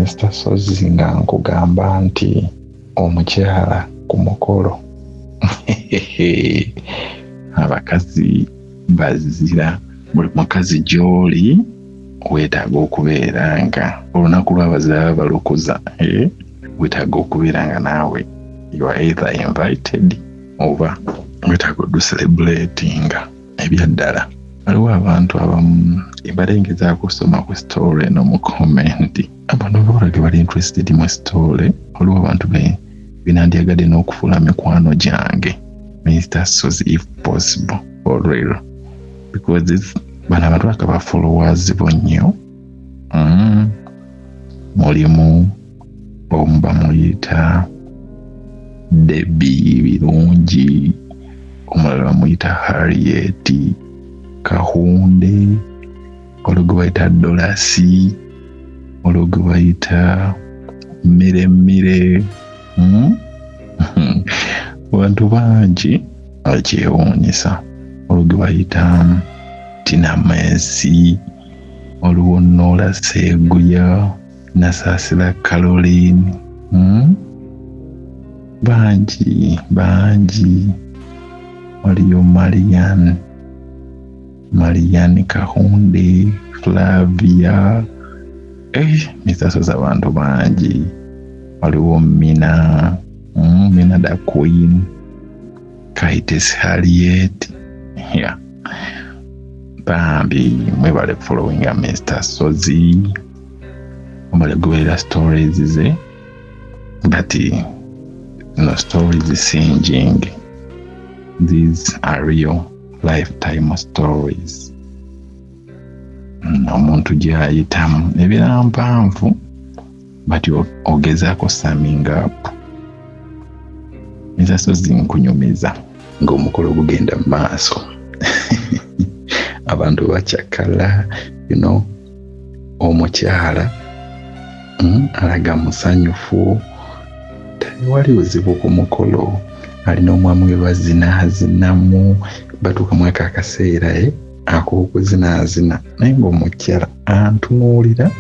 Mr. Sozi nga nkugamba nti omukyala ku mukolo abakazi bazira. Buli mukazi gy'oli weetaaga okubeera nga olunaku lw'abazira balukuza, weetaaga okubeera nga naawe you are either invited oba weetaaga oducelebratinga ebyaddala. Waliwo abantu abamu balengezaako okusoma ku story eno mu komenti, abantu abalage bali interested mu story. Waliwo abantu binandyagadde n'okufuula mikwano gyange Mr. Sozi if possible for real, because bano abantu akaba followers bo nnyo. Mulimu omu bamuyita Debbie Birungi, omulala bamuyita Harriet Kahunde, olugu bayita Dolasi, olugu bayita Miremire. Abantu bangi akyewuunyisa. Olugu bayita Tina Messi, oluwo Nola Seguya, Nasasira Caroline. Bangi. Waliyo Marianne Kahunde, Flavia. Mr. Sozi abantu bangi. Waliwo Mina da Queen, Kaites Harriet. Bambi mwebale following Mr. Sozi, omale goberera stories ze, but no stories singing. These are real lifetime stories. Omuntu gy'ayitamu ebeera mpanvu, but ogezaako summing up. Mr. Sozi nkunyumiza ng'omukolo gugenda mu maaso. Abantu bakyakala, omukyala alaga musanyufu, tewali buzibu ku mukolo. Alina omwami we bazinaazinamu, batuuka mu aka akaseera ak'okuzinaazina, naye ng'omukyala antunuulira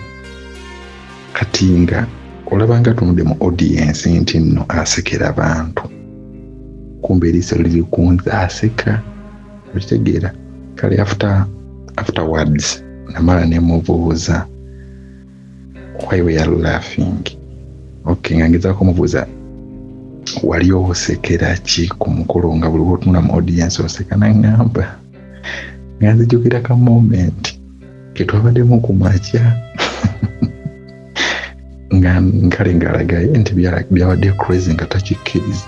kati nga olaba nga tunudde mu audience nti nno asekera abantu, kumbe eriiso liri kunze aseka. Okitegeera? Kale afterwards namala ne mubuuza why we are laughing. Okay, nga ngezaako mubuuza wali osekera ki ku mukolo nga buli lwotunula mu audience oseka? Naŋŋamba nga nzijukira ka moment ke twabaddemu ku makya nga nkale ng'alagaye nti byabadde crazy nga takikkiriza.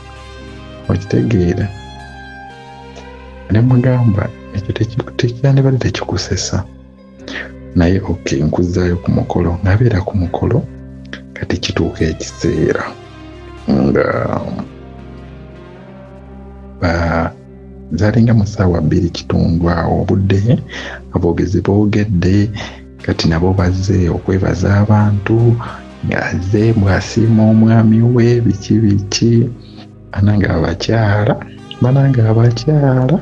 Okitegeera? Ne mugamba ekyo tekyandibadde tekikusesa, naye okay nkuzaayo ku mukolo. Nabeera ku mukolo, kati kituuka ekiseera nga zalinga mu ssaawa 2:15 awo obudde aboogezi boogedde, kati nabo bazze okwebaza abantu, ng'azze bw'asiima omwami we biki bananga abakyala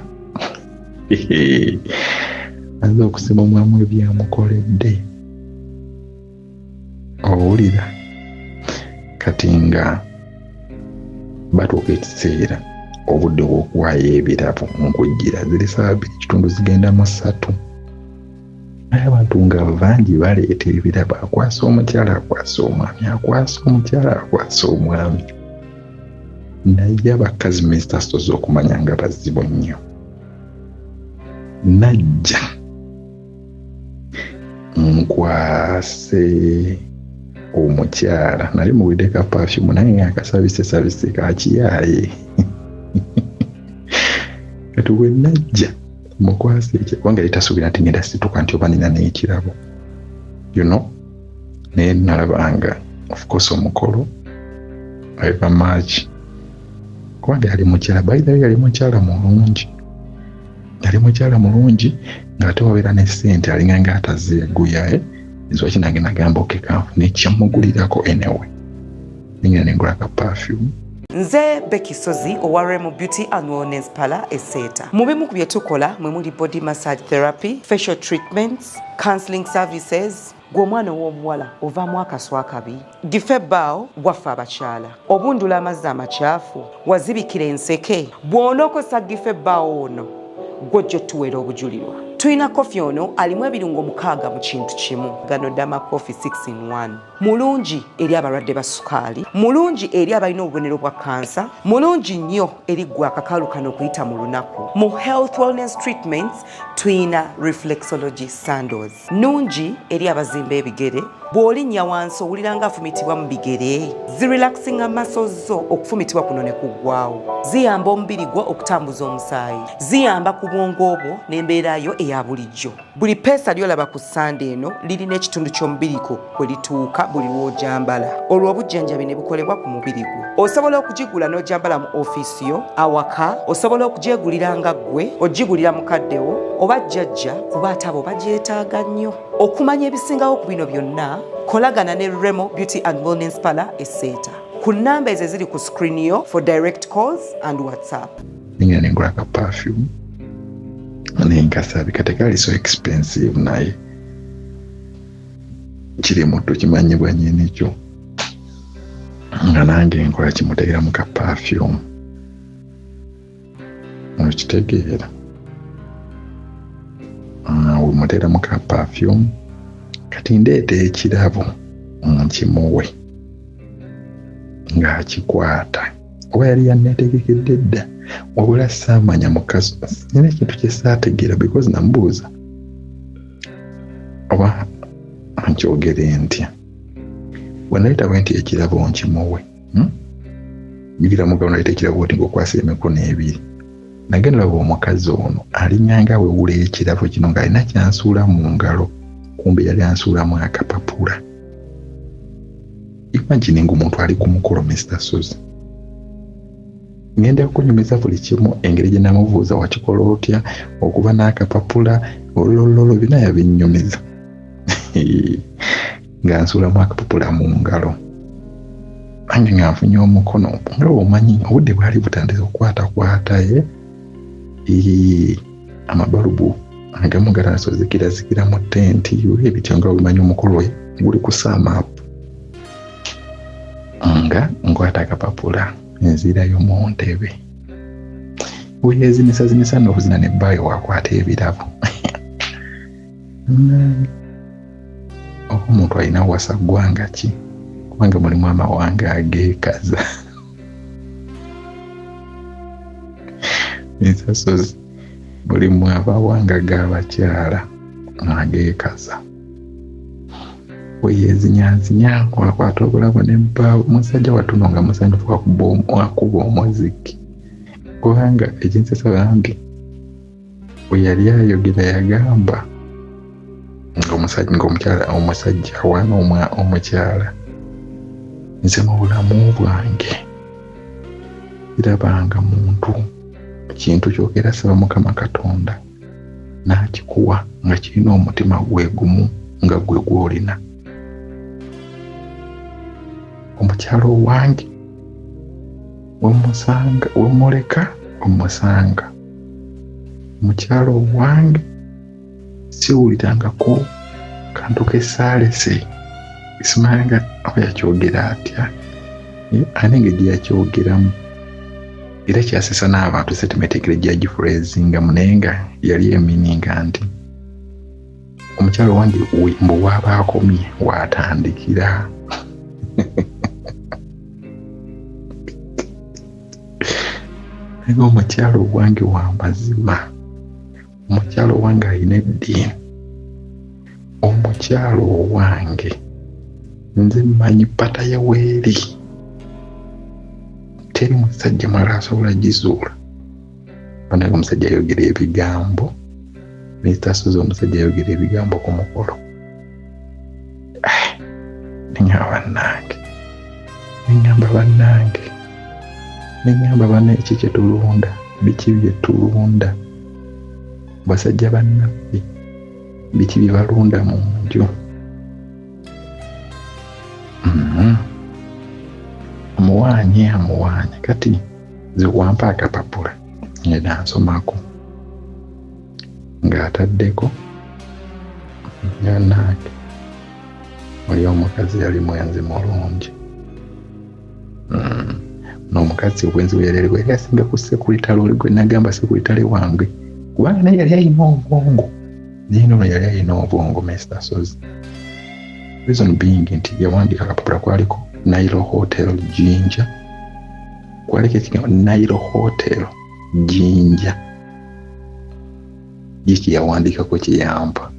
azze okusiima omwami we byamukoledde. Owulira? Kati nga batuuka ekiseera obudde bw'okuwaayo ebirabo nkujjira ziri ssaawa 2:15 zigenda mu 3. Naye abantu nga bangi baleeta ebirabo, akwasa omukyala, akwasa omwami, akwasa omukyala, akwasa omwami. Naye abakazi Mr. Sozi okumanya nga bazibu nnyo. Najja nkwase omukyala, nali muwedde ka perfume naye nga akasabise kakiyaaye. Kati we najja mukwase ekyo kubanga litasuubira nti ngenda situka nti oba nina n'ekirabo, naye nalabanga of course omukolo eva March kubanga yali mukyala, by the way yali mukyala mulungi ng'ate wabeera ne ssente, alinga nga atazeeguya ezwaki nange nagamba oke kanfuna ekyamugulirako anyway, nengera nengula ka perfume Nze Becky Sozi owa Remo Beauty and Wellness Parlour Esseeta. Mu bimu ku bye tukola mwe muli body massage therapy, facial treatments, counseling services. Gwe omwana w'omuwala ovaamu akaswa akabi, gife ebbaawo waffe abakyala, obundula amazzi amakyafu, wazibikira enseke, bw'onookosa gife ebbaawo ono gw'ojja otuweera obujulirwa. Tulina kofi ono alimu ebirungo 6 mu kintu kimu. Gano Dama Coffee 6 in 1. Mulungi eri abalwadde ba sukaali, mulungi eri abalina obubonero bwa kansa, mulungi nnyo eri gwe akakalu kano okuyita mu lunaku. Mu health wellness treatments tulina reflexology sandals, nungi eri abazimba ebigere, bw'olinnya wansi owulira nga afumitibwa mu bigere, zirelaxinga muscles zo okufumitibwa kuno ne kuggwaawo, ziyamba omubiri gwo okutambuza omusaayi, ziyamba ku bwongo bwo n'embeera yo eya bulijjo. Buli peesa ly'olaba ku ssande eno lirina ekitundu ky'omubiriko kwe lituuka buli lw'ojambala. Olwo obujjanjabi ne bukolebwa ku mubiri gwo. Osobola okugigula n'ojambala mu ofiisi yo, awaka, osobola okugyegulira nga ggwe, ogigulira mukaddewo oba jjajja kuba ate abo bagyetaaga nnyo. Okumanya ebisingawo ku bino byonna, kolagana ne Remo Beauty and Wellness Parlour Esseeta ku nnamba ezo eziri ku screen yo for direct calls and WhatsApp. Ninga nengula ka perfume nenkasabi katekali so expensive naye kiri muto kimanyibwa nyine kyo nga nange nkola kimuteera mu ka perfume okitegeera umuteera mu ka perfume kati ndeeta ekirabo nkimuwe nga akikwata oba yali yanneetegekedde dda wabula saamanya mukazi nina ekintu kye saategeera because namubuuza oba nkyogere ntya bwe bwe nti ekirabo nkimuwe nyigira mugabo naleeta ekirabo oti ng'okwasa emikono ebiri nagenda laba omukazi ono alinyanga wewula ekirabo kino ng'alina kyansuula mu ngalo kumbe yali ansuulamu akapapula. Imagine ng'omuntu ali ku mukolo Mr. Sozi ngenda okunyumiza buli kimu engeri gye namubuuza wakikola otya okuba n'akapapula olololo bina yabinnyumiza ng'ansuulamu akapapula mu ngalo nange nga nfunye omukono nga omanyi obudde bwali butandise okukwatakwata amabalubu agamu galansozikira mu tenti ebityo nga obimanyi omukolo we guli ku saamaapu nga nkwata akapapula nzirayo mu ntebe weyezinisazimisa n'obuzina nebbaayo wakwata ebirabo oba omuntu alina wasa ggwanga ki kubanga mulimu amawanga ageekaza Sozi mulimu amawanga g'abakyala ageekaza weyezinyazinya wakwata obulago n'ebbaawo musajja watuno nga musanyufu wakuba omuziki kubanga ekinsesa bambi we yali ayogera yagamba omusajja awaana omukyala nze mu bulamu bwange irabanga muntu kintu kyogera saba Mukama Katonda n'akikuwa nga kirina omutima gwegumu nga gwe gw'olina. Omukyalo wange wemuleka omusanga mukyalo wange siwulirangako kantu kesaalese simanga oba yakyogera atya ate engeri yakyogeramu era kyasesa n'abantu setimetekere gyagifurezingamu naye nga yali emininga nti omukyalo wange mbu waaba akomye waatandikira naye omukyalo wange wa mazima omukyalo wange alina eddiini omukyalo wange nze mmanyi pata yaweeri teri musajja mala asobola gizuula naye omusajja ayogera ebigambo Mr. Sozi omusajja ayogera ebigambo ku mukolo neŋŋamba bannange eki kye tulunda biki bye tulunda basajja bannaffe biki bye balunda mu nju amuwaanya kati ziwampa akapapula ngenda nsomako ng'ataddeko nyannaake oli omukazi yali mwenzi mulungi n'omukazi obwenzi bwe yali asinga ku sekuritale gwe nagamba sekuritale wange kubanga naye yali alina obwongo naye nono yali alina obwongo Mr. Sozi. Reason being nti yawandiika akapapula kwaliko Nairo Hotel Jinja, kwaliko ekigambo Nairo Hotel Jinja yiki yawandiikako kiyampa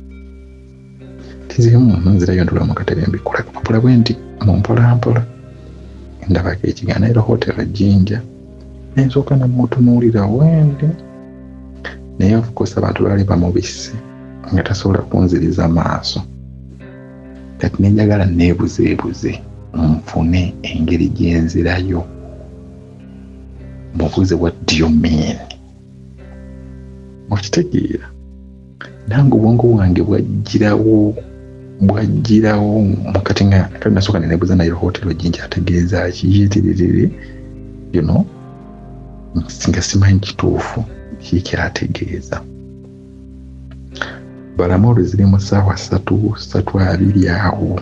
tizemu nzirayo ndula mu katebe mbikola akapapula bwe nti mu mpolampola ndabako ekigambo Nairo Hotel Jinja ensooka namutunuulira wendi naye of course abantu baali bamubisse nga tasobola kunziriza maaso kati nenjagala neebuzeebuze nfune engeri gyenzirayo mubuuze what do you mean okitegeera nange obwongo wange bwajjirawo mukati nga kati nasooka neneebuuza Nairo Hotel Jinja ategeeza kiyitirire nga simanyi kituufu kikyategeeza. Balamoru ziri mu ssaawa 3:20 awo.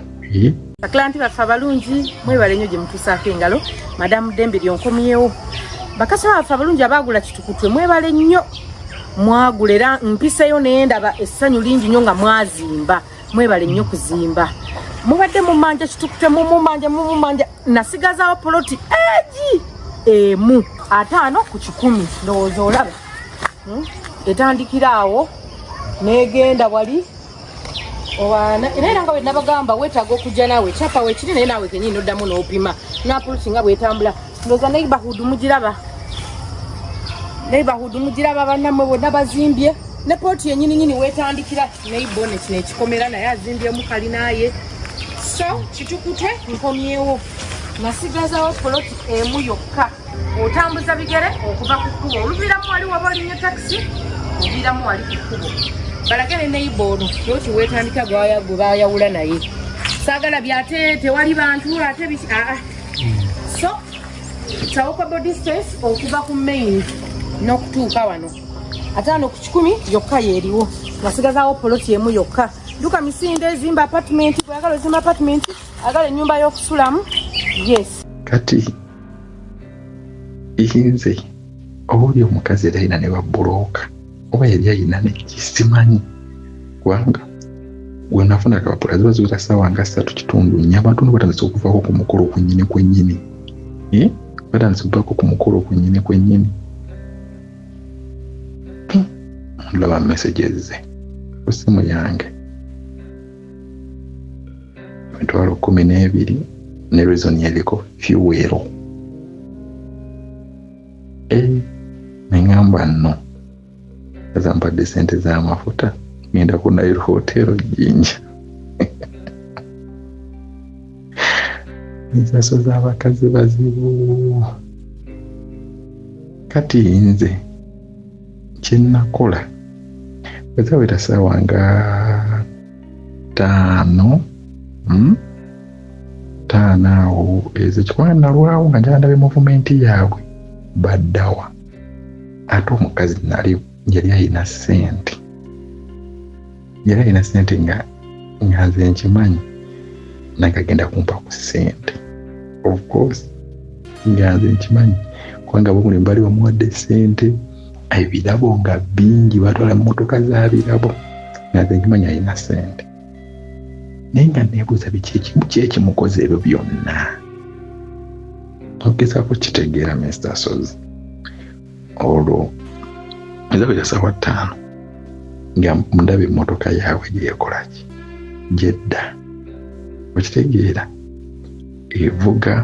Baklanti baffe abalungi mwebale nnyo gye mutuusaako engalo. Madamu Dembe lyonkomyewo. Bakasa baffe abalungi abaagula kitukutwe mwebale nnyo. Mwagula era mpiseyo naye ndaba essanyu lingi nnyo nga mwazimba. Mwebale nnyo kuzimba. Mubadde mumanja kitukutwe mumanja nasigazaawo poloti emu 5 ku 10 ndowooza olaba. Etandikira awo negenda wali owana era nga nabagamba wetaaga okujja naawe chapa wekiri naye naawe kenyini oddamu n'opima n'apulusi nga bwetambula ndowooza neighborhood mugiraba bannammwe bonna bazimbye ne pooti yennyini wetandikira neibone kino ekikomera naye azimbyemu kalinaaye so kitukute nkomyewo nasigazaawo poloti emu yokka otambuza bigere okuva ku kkubo oluviiramu wali waba olinnya takisi oviiramu wali ku kkubo balagene neighbono poloti wetandika gwe bayawula naye saagala byate tewali bantu ate so tawokable distance okuva ku main n'okutuuka wano 5 ku 10 yokka yeeriwo nasigazaawo poloti emu yokka duka misinde ezimba apartment bwagala ozimba apartment agala ennyumba y'okusulamu yes kati inze oli omukazi era alina ne babbulooka oba yali alina nekisimanyi kubanga gwe nafuna akapapula ziba ziwera ssaawa nga 3:4 abantu batandise okuvaako ku mukolo kwennyini batandise okuvaako ku mukolo kwennyini ndaba messages ku ssimu yange 12 ne reason yaliko fuel nengamba nno azampadde sente z'amafuta ngenda ku Nairo Hotel Jinja ensaaso z'abakazi bazibu kati nze kyennakola wezaweta ssaawa nga 5 awo ezo kikwana nalwawo nga njala ndabe movumenti yaabwe baddawa ate omukazi yali alina ssente nga nze nkimanyi nakagenda kumpa ku ssente of course nga nze nkimanyi kubanga buli mbali bamuwadde ssente ebirabo nga bingi batwala mu mmotoka za birabo nga nze nkimanyi alina ssente naye nga neebuuza biki ekimukoze ebyo byonna ogezaako kitegeera Mr. Sozi olwo ezabira ssaawa 5 nga ndaba emmotoka yaabwe gyekolaki gyedda okitegeera evuga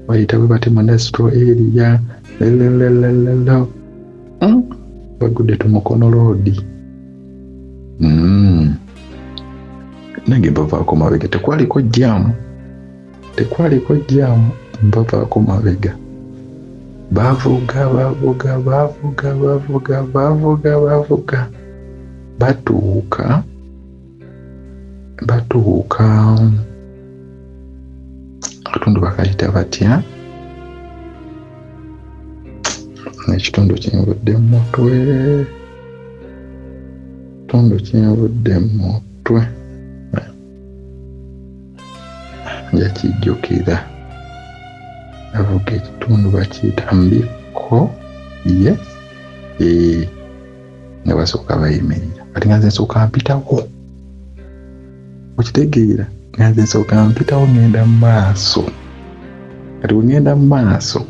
bayita bwe bate monastro area bagudde tumukono loodi nange mbavaako mabega tekwaliko jaamu mbavaako mabega bavuga batuuka katundu bakayita batya ekitundu kinvudde mu mutwe, ekitundu kinvudde mu mutwe, njakijjukira avuga ekitundu bakiyita mbiko, yes, nga basooka bayimirira kati nga nze nsooka mpitawo, okitegeera nga nze nsooka mpitawo ngenda mu maaso, kati bwe ngenda mu maaso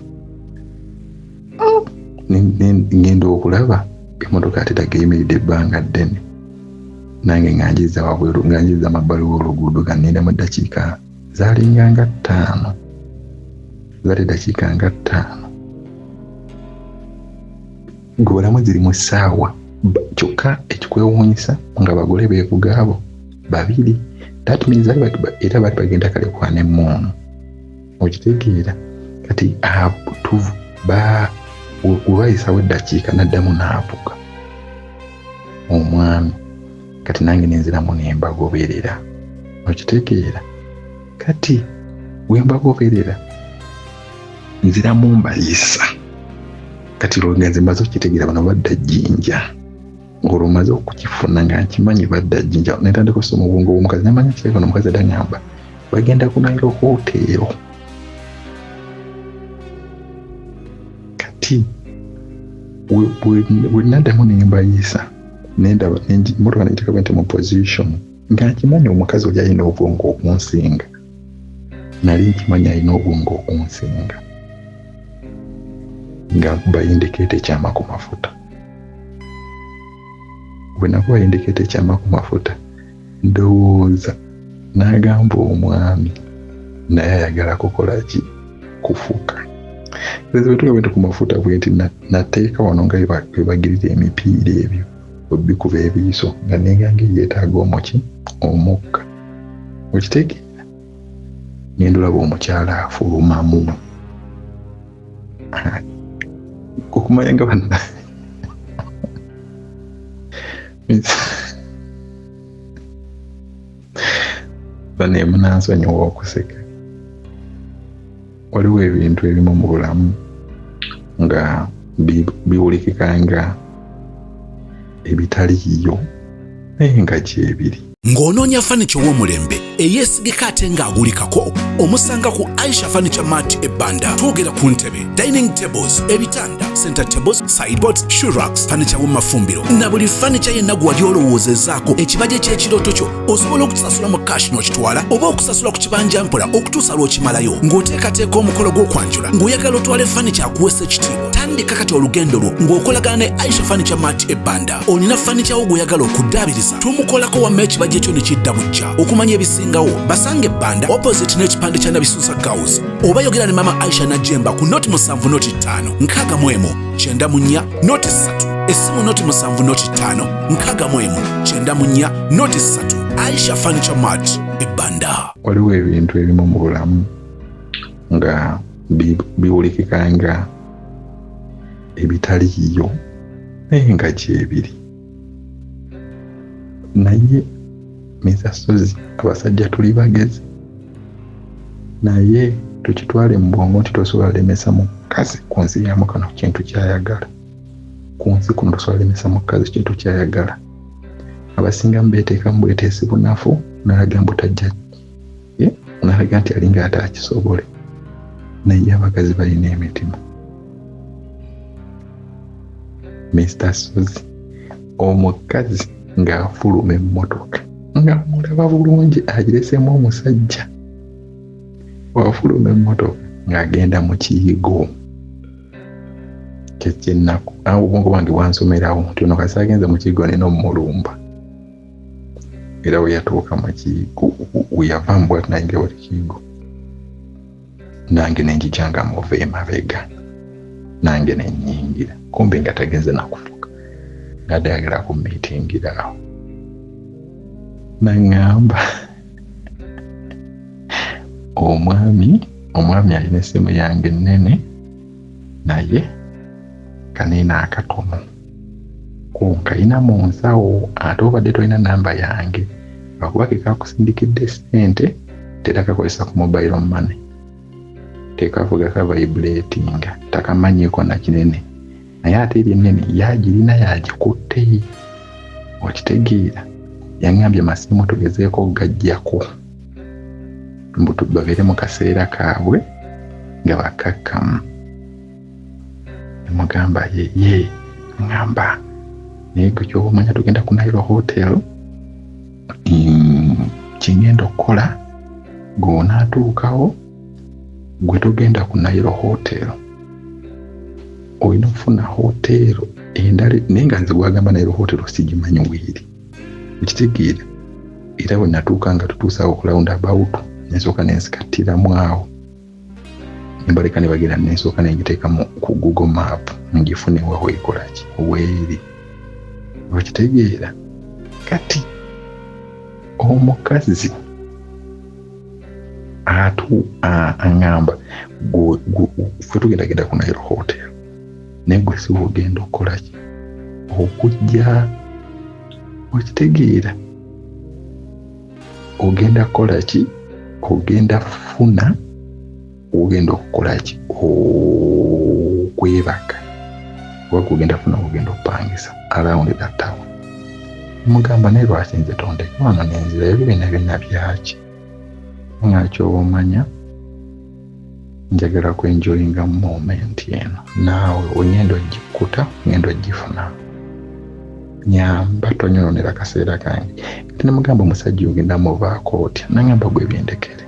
ngenda okulaba emmotoka ate tageyimiridde ebbanga ddene, nange nga njiza wabweru, nga njiza mabbali w'oluguudo nga nninda mu ddakiika zaalinga nga 5, zaali ddakiika nga 5, ng'olamu ziri mu ssaawa, kyokka ekikwewuunyisa nga bagole beekugaabo 2, that means era baali bagenda kale kwana emmono, okitegeera kati tuvu webayisawo eddakiika n'addamu n'avuga omwami, kati nange nenziramu nembagoberera, okitegeera kati wembagoberera nziramu mbayisa, kati lwengenze mbaze okitegeera bano badda Jjinja, ng'olwo maze okukifuna nga nkimanyi badda Jjinja, netandika okusoma obwongo bw'omukazi namanya kireka n'omukazi addaŋŋamba bagenda ku Nairo Hotel. Kati bwe naddamu nembayisa nendaba emmotoka negiteeka bwente mu position nga nkimanyi omukazi oli alina obwongo okunsinga, nali nkimanyi alina obwongo okunsinga, nga nkuba indikeeta ekyama ku mafuta. Bwe nakuba indikeeta ekyama ku mafuta ndowooza n'agamba omwami naye ayagala kukola ki, kufuka. Bwe tugabente ku mafuta bwenti nateeka wano nga webagirira emipiira ebyo bikuba ebiiso nga nengange yeetaaga omukka, okitegeera ngenda olaba omukyala afulumamu okumanya nga banna bano emunansonyiwa okuseka. Waliwo ebintu ebimu mu bulamu nga biwulikika nga ebitaliiyo naye nga gyebiri. Ng'onoonya fanicha ow'omulembe eyeesigika ate ng'agulikako, omusanga ku Aisha Furniture Mart e Banda. Twogera ku ntebe, dining tables, ebitanda, center tables, sideboards, shoe racks, fanicha w'amafumbiro na buli fanicha yenna gwe wali olowoozezaako ekibajje ky'ekirooto kyo osobola okutusasula mu cash n'okitwala oba okusasula ku kibanja mpola okutuusa lw'okimalayo, ng'oteekateeka omukolo gw'okwanjula ng'oyagala otwale fanicha akuweesa ekitiibwa. Tandika kati olugendo lwo ng'okolagana ne Aisha Furniture Mart e Banda. Olina fanicha wo gw'oyagala okuddaabiriza, tumukolako wamma ekibajje ekyo ne kidda bujja. Okumanya ebisingawo basange Banda opposite n'ekipande kya Nabisusa Girls, oba yogera ne Mama Aisha Najjemba ku noti 7 noti 5 61 94 noti 3, essimu noti 7 noti 5 61 94 noti 3. Aisha Furniture Mart e Banda. Waliwo ebintu ebimu mu bulamu nga biwulikika nga ebitaliiyo naye nga gyebiri. Naye misasozi abasajja tuli bagezi, naye tukitwale mu bwongo nti tosobola lemesa mukazi ku nsi yamu kano kintu kyayagala, ku nsi kuno tosobola lemesa mukazi kintu kyayagala. Abasinga mbeteeka mu bweteesi bunafu, nalaga mbutajja nalaga nti alinga ataakisobole, naye abakazi balina emitima. Mr. Sozi, omukazi ng'afuluma emmotoka nga mulaba bulungi agiresemu omusajja, wafuluma emmotoka ng'agenda mu kiyigo kyekyennaku. Awo obwongo bwange bwansomerawo nti ono kasi agenze mu kiyigo nina omulumba, era we yatuuka mu kiyigo weyava mbwati nayingira wali kiyigo, nange nenjijanga muva emabega, nange nenyingira, kumbe nga tagenze nakufuka ngadde ayagala kummitingirawo. Naŋŋamba omwami alina essimu yange ennene naye kanina akatono konkayina mu nsawo, ate obadde tolina namba yange akuba ke kakusindikidde ssente terakakozesa ku mobile money, tekavuga ka vibratinga, takamanyiiko na kinene naye ate eri ennene yagirina yagikutte. Okitegeera? Yaŋŋambye masimu tugezeeko gajjako mbu babeere mu kaseera kaabwe nga bakakkamu. Nemugamba ye ŋŋamba naye gwe kyoba omanya tugenda ku Nairo Hotel, kingenda okukola gwonaatuukawo gwe tugenda ku Nairo Hotel olina okufuna hotel endala naye nga nze gwagamba Nairo Hotel sigimanyi weeri. Ekitegeera era bwe natuuka nga tutuusawo ku roundabout nensooka nensikattiramu awo nembaleka ne bagenda nensooka nengiteeka ku Google Map ngifune waho ekolaki weeri. Okitegeera? Kati omukazi aŋŋamba ffe tugendagenda ku Nairo Hotel naye gwe si wogenda okukolaki okujja. Okitegeera? Ogenda kukolaki? Ogenda funa, ogenda okukolaki? Okwebaka. Oba kugenda funa ogenda okupangisa around that town. Mugamba naye lwaki nze tondeka wano nenzira ebyo byonna byaki? Nga kyoba omanya njagala kwenjoyinga moment eno naawe ongenda ogikuta ngenda ogifuna. Nyamba tonyononera kaseera kange. Kati nemugamba omusajja ogenda muvaako otya? Naŋŋamba gwe byendekere.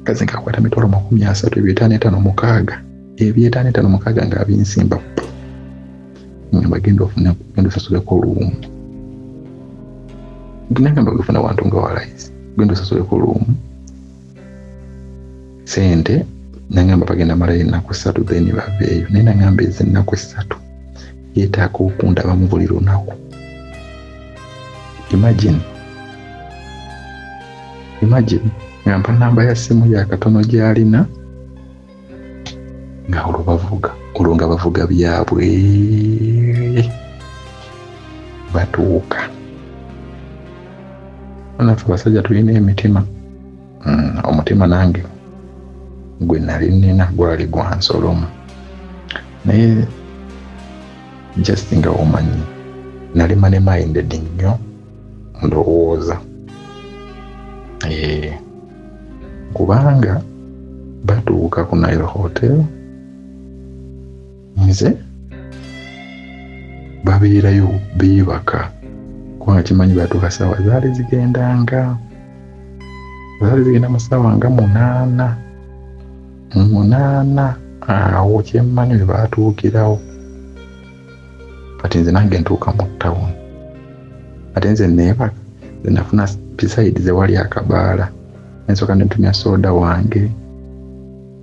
Kazi nkakwata mitwalo 30 556 556 nga abinsimba. Ngamba genda ofuna genda osasuleko oluwumu. Naŋŋamba gufuna wantu nga walayisi genda osasuleko oluwumu. Sente naŋŋamba bagenda malayo ennaku 3 then baveeyo. Naye naŋŋamba ezo ennaku 3 yeetaaga okundaba mu buli lunaku. Imagine nga mpa namba ya simu ya katono gy'alina nga olwo nga bavuga byabwe batuuka. Naffe abasajja tulina emitima. Omutima nange gwe nali nina gwali gwansolomu naye just nga omanyi nali mane minded nnyo ndowooza kubanga batuuka ku Nairo Hotel nze babeerayo beebaka kubanga kimanyi batuuka ssaawa zaali zigenda mu ssaawa nga 8 awo kyemmanyi we baatuukirawo. Kati nze nange ntuuka mu ttawuni ate nze neebaka nze nafuna beside ze wali akabaala ensooka nentumya soda wange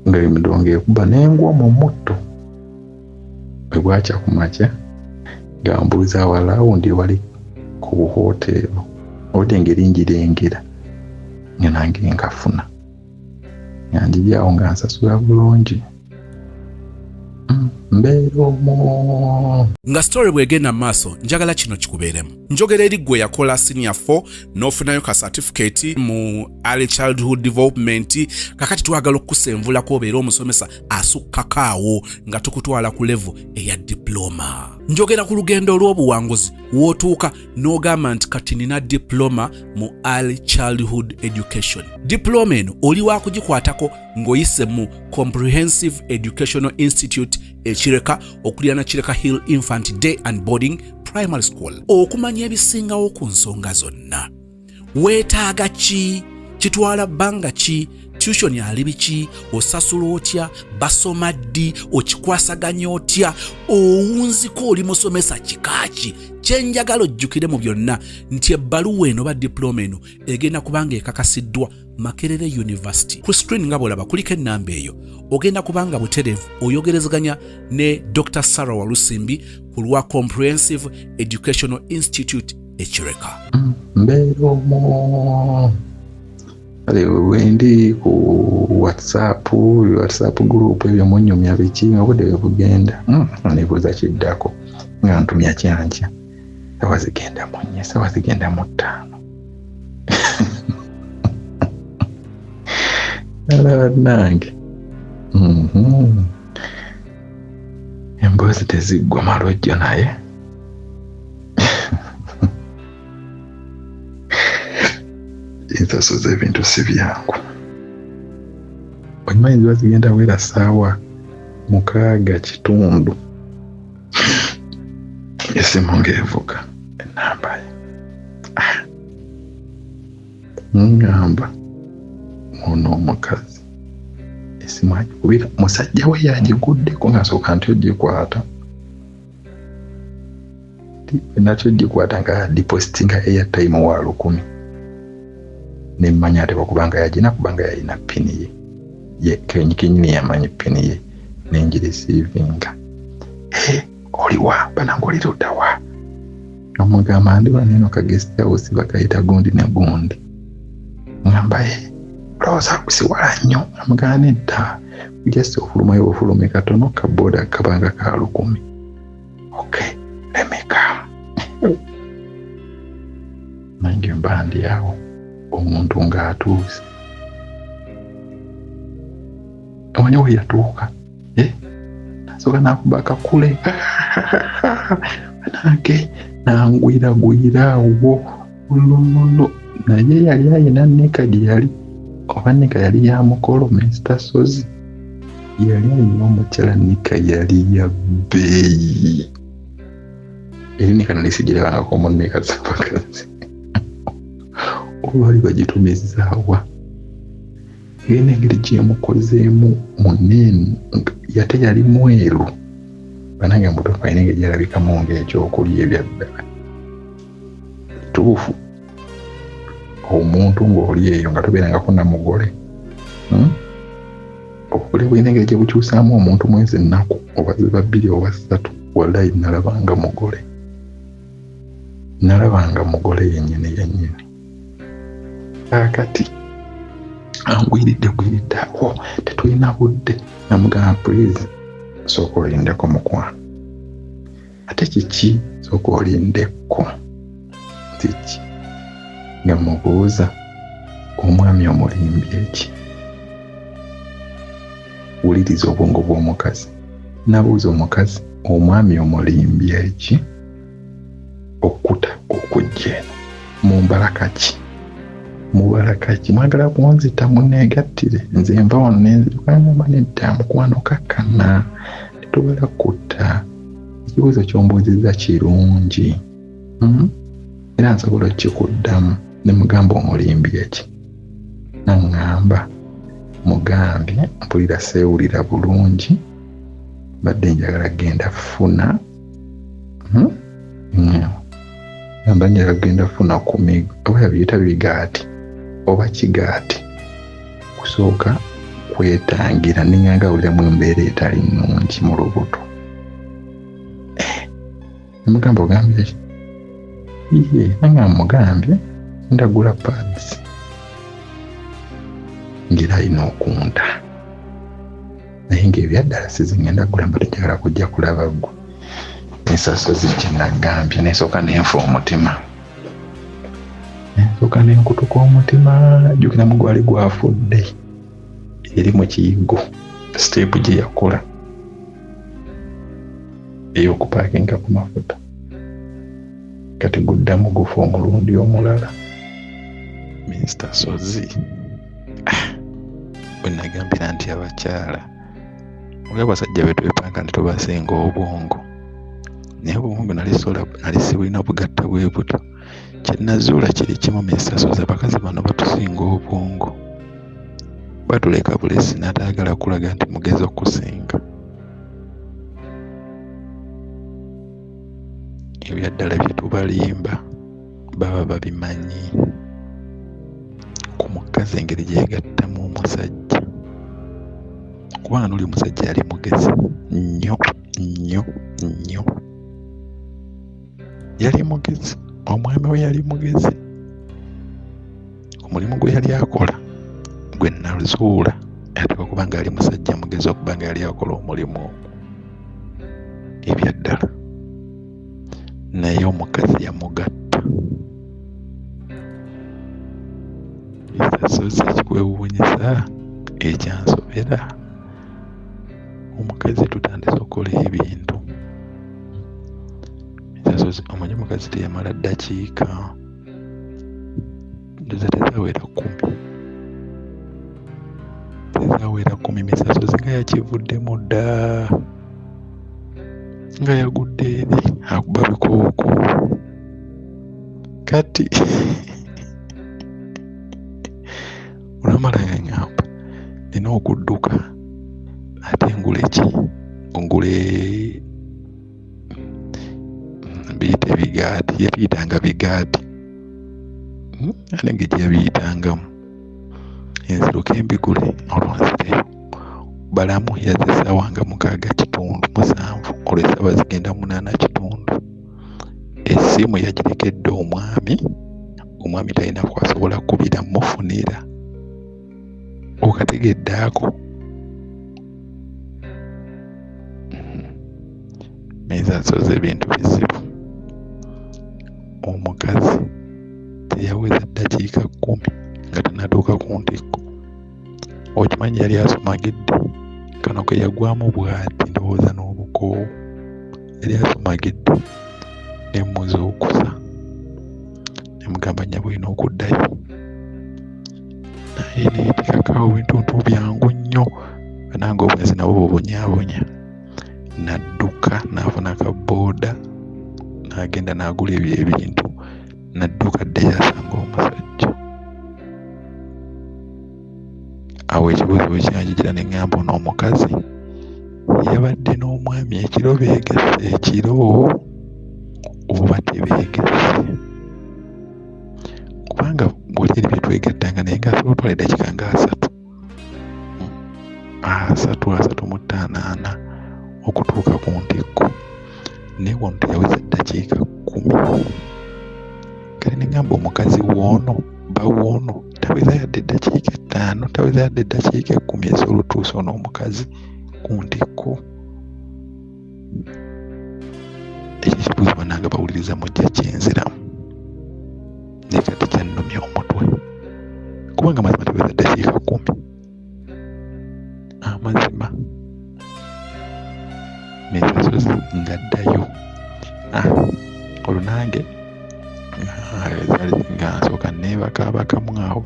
nga emidongo ekuba nengwa mu mutto bwe bwakya ku makya nga mbuuza awalawundi wali ku buhoteero odi engeri njirengera nga nange nkafuna nga njiryawo nga nsasula bulungi. Nga story bwegenda maaso njagala kino kikubeeremu. Njogera eri gwe yakola senior 4 n'ofunayo ka certificate mu early childhood development, kakati twagala okukusenvulako obeera omusomesa asukkakaawo nga tukutwala ku level eya diploma. Njogera ku lugendo olw'obuwanguzi wootuuka n'ogamba nti kati nina diploma mu early childhood education. Diploma eno oli waakugikwatako ng'oyise mu Comprehensive Educational Institute ekireka okuliraana Kireka Hill Infant Day and Boarding Primary School. Okumanya ebisingawo ku nsonga zonna. Weetaaga ki? Kitwala bbanga ki? Tuition ali biki? Osasula otya? Basoma ddi? Okikwasaganya otya? Owunziko oli musomesa kikaaki? Kyenjagala ojjukire mu byonna nti ebbaluwa eno ba diploma eno egenda kubanga ekakasiddwa Makerere University. Ku screen nga bwolaba kuliko ennamba eyo. Ogenda kubanga butereevu oyogerezaganya ne Dr. Sarah Walusimbi ku lwa Comprehensive Educational Institute ekireka. Mbeeromo wendi ku WhatsApp group ebyo munyumya biki obudde bugenda nebuuza kiddako nga ntumya kyanja sawa zigenda mu 4 sawa zigenda mu 5 nange emboozi teziggwa malojjo naye ensasyo z'ebintu si byangu. Okimanyi ziba zigenda wera ssaawa 6:00 esimu ng'evuga ennamba ye. Ngamba ono omukazi esimu agikubira musajja we yagiguddeko ng'asooka nti ogikwata nakyo gikwata nga depositinga airtime wa 10 nemmanya ate bakubanga yagina kubanga yalina pini ye kenyini yamanyi pini ye nengireceivinga. Oliwa banange oli luddawa? Omugamba ndi waneno ka guest house bakayita gundi ne gundi. Ngamba olowooza kusiwala nnyo? Amugamba nedda just ofulumayo ofulume katono ka boda kabanga ka 10. Okay, let me come. Nange mba ndi awo omuntu ng'atuuse. Omanyi we yatuuka nasooka n'akuba akakule nange nangwiragwira awo olololo naye yali ayina nekadi yali oba nika yali ya mukolo Mr. Sozi yali ayina omukyala nika yali ya bbeeyi eri nika nali sigirabangako muneka zapakazi olwali bagitumizaawa engeri gyemukozeemu munene yate yali mweru banange mutofa alina engeri gyalabikamu ng'ekyokulya ebyaddala tuufu omuntu ng'oli eyo nga tobeerangako na mugole obukole bwina engeri gye bukyusaamu omuntu mwezi ennaku oba ziba 2 oba 3 wallahi nalabanga mugole yennyini akati angwiridde awo tetulina budde namugamba please sooka olindeko mukwano ate kiki sooka olindeko kiki nga mubuuza omwami omulimbi eki wuliriza obwongo bw'omukazi nabuuza omukazi omwami omulimbi eki okkuta okujja eno mubalaka ki mwagala kunzita muneegattire nze nva wano nenzirukangamba nedda mukwano kakkana tetubala kutta ekibuuzo kyombuuzizza kirungi era nsobola okikuddamu ne mugamba omulimbi eki naŋŋamba mugambye mpulira seewulira bulungi badde njagala genda funa gamba njagala genda funa kumigo oba yabiyita bigaati oba kigaati kusooka kwetangira ninganga ulemu embeera etali nnungi mu lubuto mugamba ogambye nanga mugambye ndagula pads ngira alina okunta naye ng'ebyaddala sizingenda gula mba tenjagala kujja kulaba ggwe ensasyo zikinagambye nesooka nenfa omutima ensooka nenkutuka omutima jjukira mugwali gwafudde eri mu kiyiggo siteepu gye yakola ey'okupaakinga ku mafuta kati guddamu gufa omulundi omulala. Mr. Sozi bwe nagambira nti abakyala olaba abasajja be twepanga nti tubasinga obwongo naye obwongo nali sibulina bugatta bwe buto kye nazuula kiri kimu Mr. Sozi abakazi bano batusinga obwongo batuleka bulesi n'ataagala kulaga nti mugezi okusinga ebyaddala bye tubalimba baba babimanyi ku mukazi engeri gye yegattamu omusajja kubanga n'oli omusajja yali mugezi nnyo yali mugezi omwami we yali mugezi omulimu gwe yali akola gwe nazuula ate okubanga ali musajja mugezi okubanga yali akola omulimu ogwo ebyaddala naye omukazi yamugatta ekisozi ekikwewuunyisa ekyansobera omukazi tutandise okukola ebintu ensasozi omanyi omukazi teyamala ddakiika ndoza tezawera 10 misasozi nga yakivuddemu dda nga yagudde eri akuba bikooko kati olamala yaŋŋamba nina okudduka ate ngule biyita ebigaati yabiyitanga bigaati ate ngeri yabiyitangamu enziruka embigule olwanzireyo balamu yazze essaawa nga 6:7 olwo essaawa zigenda 8:00 essimu yagirekedde omwami talina kwasobola kubira mufunira okategedde ako ensasozi ebintu bizibu omukazi teyaweza ddakiika 10 nga tanatuuka ku ntikko okimanyi yali asomagidde kano ke yagwamu bw'ati ndowooza n'obukoowu yali asomagidde nemuzuukusa nemugamba nnyabo olina okuddayo naye neetikakaawo bintuntu byangu nnyo nange obwenzi nabo bubonyaabonya nadduka n'afuna kabooda n'agenda n'agula ebyo ebintu nadduka ddeyo asanga omusajja awo ekibuuzo ekyanjijira ne ŋŋamba n'omukazi yabadde n'omwami ekiro beegesse ekiro oba tebeegesse kubanga buli eri byetwegattanga naye ngaasobola otwala eddakiika nga 3:35 okutuuka ku ntikko naye wano teyaweza eddakiika 10 kale ne ŋŋamba omukazi woono taweza yadde eddakiika 5 taweza yadde eddakiika 10 esobola otuusa n'omukazi ku ntikko ekyo kibuuzo bannanga bawuliriza mujja kyenziramu naye kati kyannumya omutwe kubanga mazima taweza eddakiika 10 amazima n'ensasozi nga ddayo olwo nange nga nsooka neebakaabakamu awo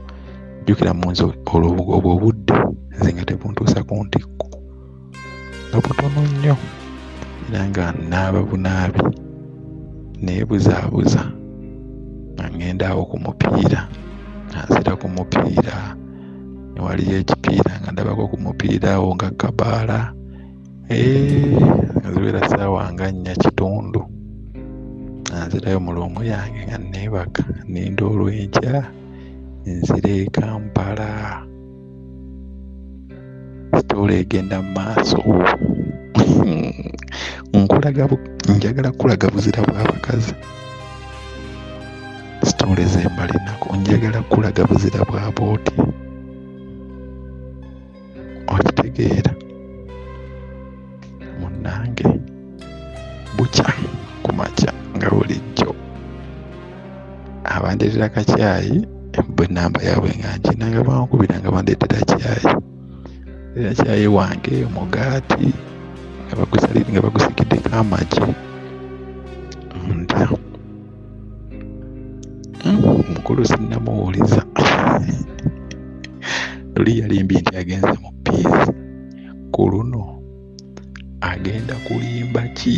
jjukira mu nze olwo obudde nze nga tebuntuusa ku ntikko nga butono nnyo era nga naaba bunaabi neebuzaabuza nga ŋŋenda awo ku mupiira nzira ku mupiira newaliyo ekipiira nga ndabako ku mupiira awo nga kabaala nga ziwera ssaawa nga 4:00 nzirayo mu loomu yange nga neebaka ninda olw'enkya nzira e Kampala sitoola egenda mu maaso njagala kulaga buzira bw'abakazi sitoola ez'embalinako njagala kulaga buzira bwa booti okitegeera munnange bukya ku makya nga bulijjo abandeetera kacyayi bwe nnamba yaabwe nga nkinanga bankubira nga bandeetera cyayi era cyayi wange omugaati nga bagusikiddeko amagi ndya omukulu sinnamuwuliza luli yalimbye nti agenze mu piisi ku luno agenda kulimba ki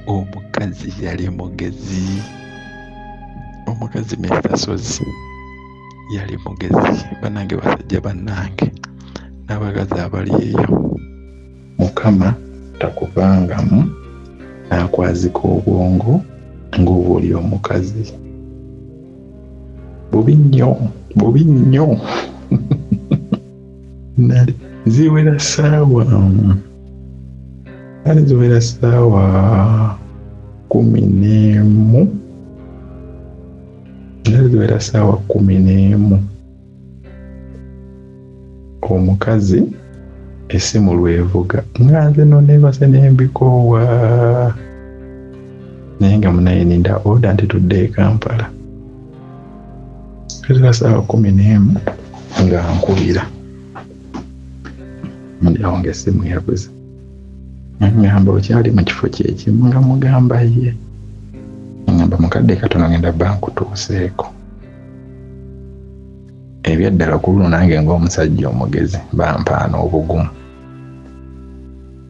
omukazi yali mugezi omukazi Metasozi yali mugezi bannange basajja bannange n'abakazi abali eyo mukama takuvangamu n'akwazika obwongo ng'oba oli omukazi bubi nnyo ziwera ssaawa 11 omukazi essimu lwevuga nga nze neebase n'embikoowa naye nga munaye ninda oda nti tudde e Kampala kati ssaawa 11 nga nkubira ndi awo ng'essimu yavuze ngamba okyali mu kifo kyekimu nga mugamba ye. Ngamba mukadde katono ngenda banku tuuseeko. Ebyaddala ku luno nange ng'omusajja omugezi bampaana obugumu.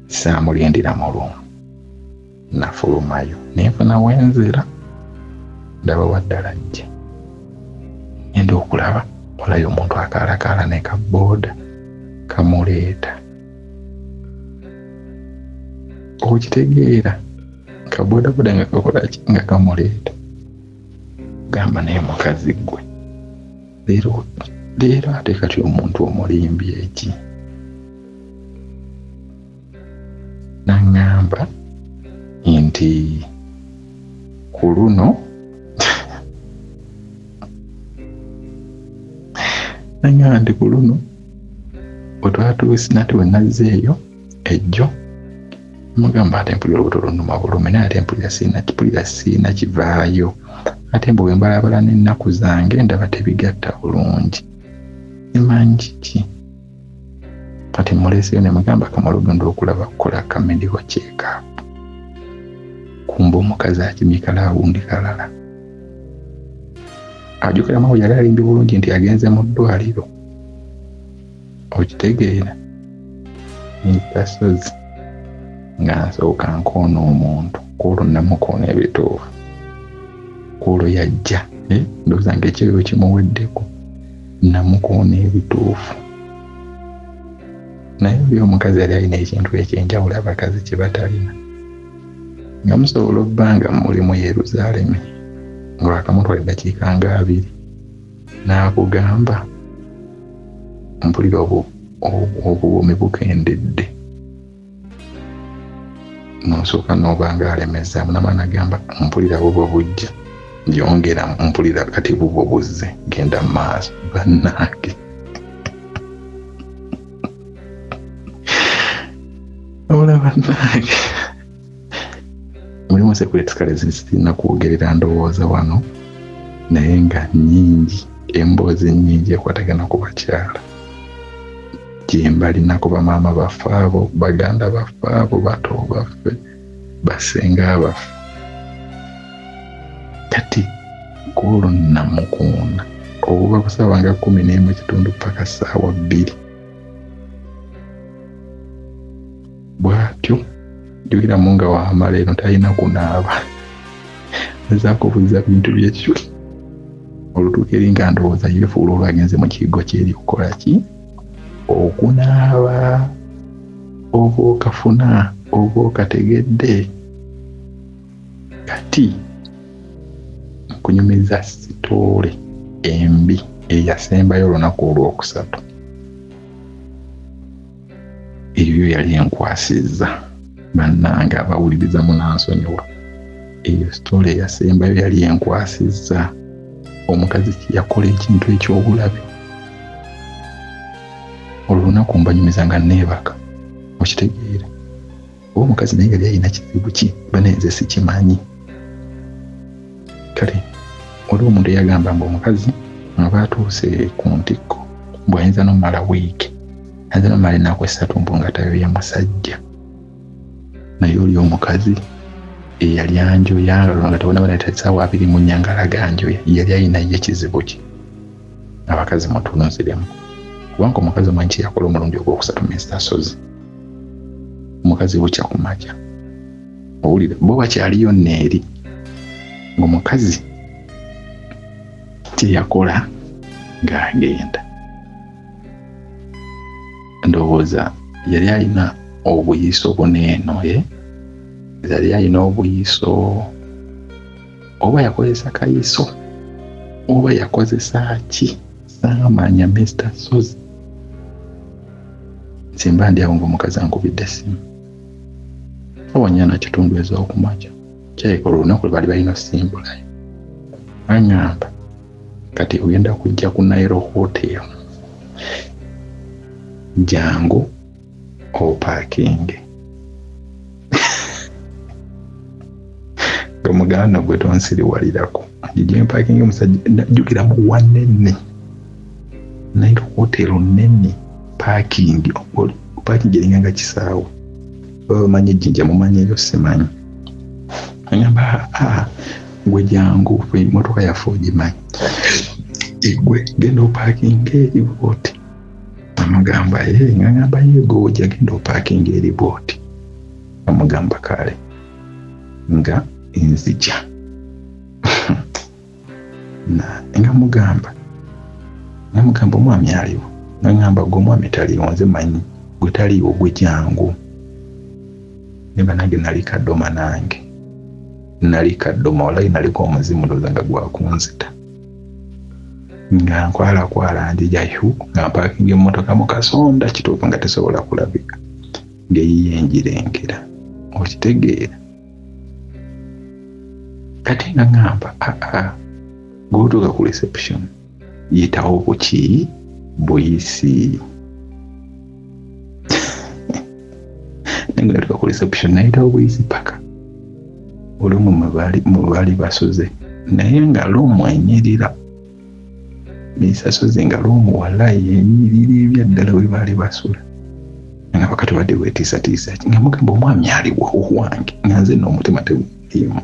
Saamulindira mu lumu. Nafulumayo nenfuna wenzira ndaba waddala ajja. Ngenda okulaba olayo omuntu akaalakaala ne kabooda kamuleeta. Okitegeera kaboodaboda nga kakola ki nga kamuleeta. Gamba naye mukazi gwe leero ate kati omuntu omulimbi eki. Nangamba nti ku luno bwetwatuuse nate bwe nazzeeyo ejjo mugamba ate mpulira olubuto lunnuma bulumi naye ate mpulira siina kivaayo. Ate mbu bwe mbalabala n'ennaku zange ndaba tebigatta bulungi. Simanyi kiki. Kati muleeseyo ne mugamba kamalugendo okulaba kukola kamedical check-up. Kumba omukazi akimikala awundi kalala. Ajjukira mawe yali alimbi bulungi nti agenze mu ddwaliro. Okitegeera ntasozi nga nsooka nkoona omuntu kuolwo namukoona ebituufu. Kuolwo yajja ndowooza ng'ekiriro kimuweddeko namukoona ebituufu. Naye oli omukazi yali alina ekintu ekyenjawulo abakazi kye batalina. Nga musobola obba nga muli mu Yerusaalemi ng'akamutwala eddakiika nga 2 n'akugamba mpulira obuwumi bukendedde. N'osooka n'oba nga alemezaamu namala nagamba mpulira bubwo bujja. Yongera mpulira kati bubwo buzze genda mu maaso. Bannange olaba bannange mulimu security kale zirina kwogerera ndowooza wano naye nga nnyingi, emboozi nnyingi ekwatagana ku bakyala gye mbalina ku bamaama baffe abo, baganda baffe abo, bato baffe, basenga baffe. Kati kuolwo namukoona obuba kusaawa nga 11 paka ssaawa 2 bw'atyo. Jjukiramu nga wamala eno talina kunaaba. Azaako buliza bintu byekyo. Olutuuka eri nga ndowooza yefuula olwagenze mu kigo kyeri okukola ki? Okunaaba. Oba okafuna oba okategedde. Kati kunyumiza sitoole embi eyasembayo olunaku olwokusatu. Eyo yali enkwasizza. Bannange abawuliriza munansonyiwa. Eyo sitoole eyasembayo yali enkwasizza. Omukazi yakola ekintu eky'obulabe. Olunaku mbanyumiza nga neebaka. Okitegeera. Oba omukazi naye yali alina kizibu ki? Banenze sikimanyi. Kale waliwo omuntu eyagamba mbu omukazi aba atuuse ku ntikko bw'ayinza n'omala wiiki, ayinza n'omala ennaku 3 mbu nga tayo ye musajja. Naye oli omukazi eyali anjoya nga tebona bana essaawa 2 mu nnyanga alaga anjoya, yali alina ye kizibu ki? Abakazi mutununsiremu. Kubanga omukazi omanyi kye yakola omulundi ogwokusatu Mr. Sozi. Omukazi bukya ku makya. Owulira bo bakyaliyo neeri. Omukazi kye yakola ng'agenda. Ndowooza yali alina obuyiiso buneeno yali alina obuyiiso oba yakozesa kayiiso oba yakozesa ki saamanya Mr. Sozi. Simba ndi awo ng'omukazi ankubidde essimu. Awanyana kitundu ez'okumakya. Kyayikola olunaku lwe bali balina osimbulayo. Aŋŋamba kati ogenda kujja ku Nairo Hotel. Jangu opaakinge. Gamuganda gwe tonsiriwalirako. Gye mpaakinge musajja jjukiramu wanene. Nairo Hotel nene paakingi eringa nga kisaawe. bamanyi ejjinja mumanyiyo simanyi. Ngamba gwe jangu emmotoka yaffe ogimanyi, gwe genda opaakinga eri bwoti. Amugamba ngamba yegooja genda opaakinga eri bwoti. Amugamba kale nga nzija. Nga mugamba omwami aliwo. Ngamba gwe omwami taliwo, nze manyi gwe taliwo gwe jangu. Nemba nange nali kaddoma nange. Nali kaddoma walayi naliko omuzimu ndowooza nga gwakunzita. Nga nkwala njijayo nga mpaakinga emmotoka mu kasonda kituufu nga tesobola kulabika. Ng'eyiye enjirengera. Okitegeera? Kati nga ngamba gw'otuuka ku reception yitawo buki buyisi. Nange natuuka ku reception nayitawo buyisi paka olumu mwe baali basuze, naye nga lumu enyirira bisasoze, nga lumu walayi enyirira ebyaddala we baali basula. Nga wakati wadde weetiisatiisa nga mugamba omwami aliwo wange, nga nze n'omutima teguliimu.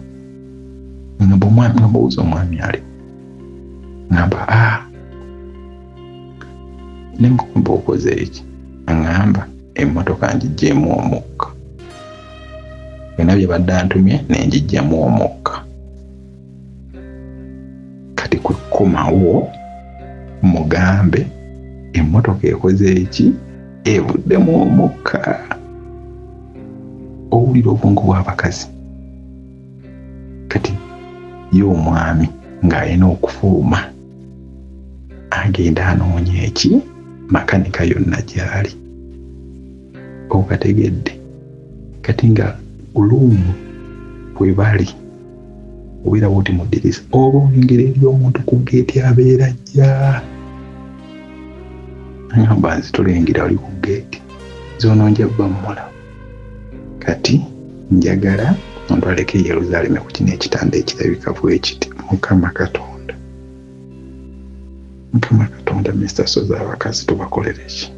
Ngamba omwami, nga mbuuza omwami aliwo. Ngamba ne mugamba okoze eki? Ngamba emmotoka ngiggyeemu omukka. Byonna bye badde antumye ne ngiggyamu omukka. Kati kwe kukomawo mugambe emmotoka ekoze eki? Evuddemu omukka. Owulira obwongo bw'abakazi. Kati ye omwami ng'alina okufuluma agenda anoonya eki? Makanika yonna gy'ali. Okategedde? Kati nga olumu bwe bali obeera bw'oti mu ddirisa oba olengera eri omuntu ku geeti abeera ajja. Ngamba nze tolengera oli ku geeti, zoono nja bba mmulaba. Kati njagala ontwaleko e Yeruzaaleme ku kino ekitanda ekirabika bwekiti. Mukama Katonda, Mr. Soza abakazi tubakolere ki?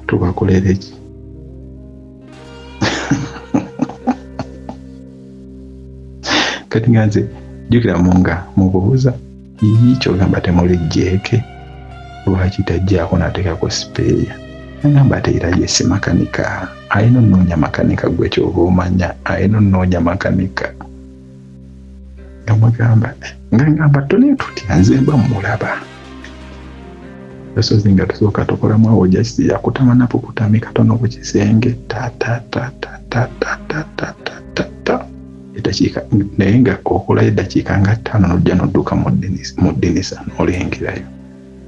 Tubakolere ki? Kati nga nze jjukiramu nga mubuuza kyogamba temuli jjeeke lwaki tajjaako n'ateekako sipeeya. Ngamba ate era ye si makanika, alina onnoonya makanika gwe kyova omanya, alina onnoonya makanika. Nga mugamba ngamba tone tutya nze mba mulaba. Basozi nga tusooka tukolamu awo jakisi yakutama napo kutami katono ku kisenge eddakiika naye nga okolayo eddakiika nga 5 n'ojja n'odduka mu ddinisa n'olengerayo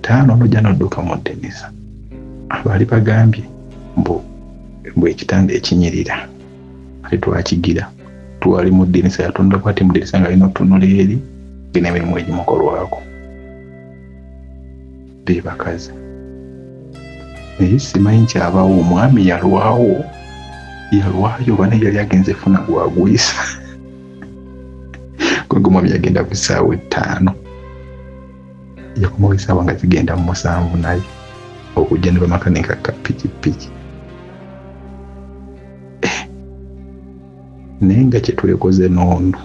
5 n'ojja n'odduka mu ddinisa. Abaali bagambye mbu ekitanda ekinyirira ate twakigira twali mu ddinisa yatonda kwati mu ddinisa nga alina otunula eri gena emirimu egimukolwako. Be bakazi naye simanyi kyabaawo, omwami yalwayo oba naye yali agenze funa gwagwisa. Kwe omwami yagenda ku ssaawa 5 yakomawo essaawa nga zigenda mu 7 naye okujja ne bamakanika ka pikipiki. Naye nga kyetwekoze n'ono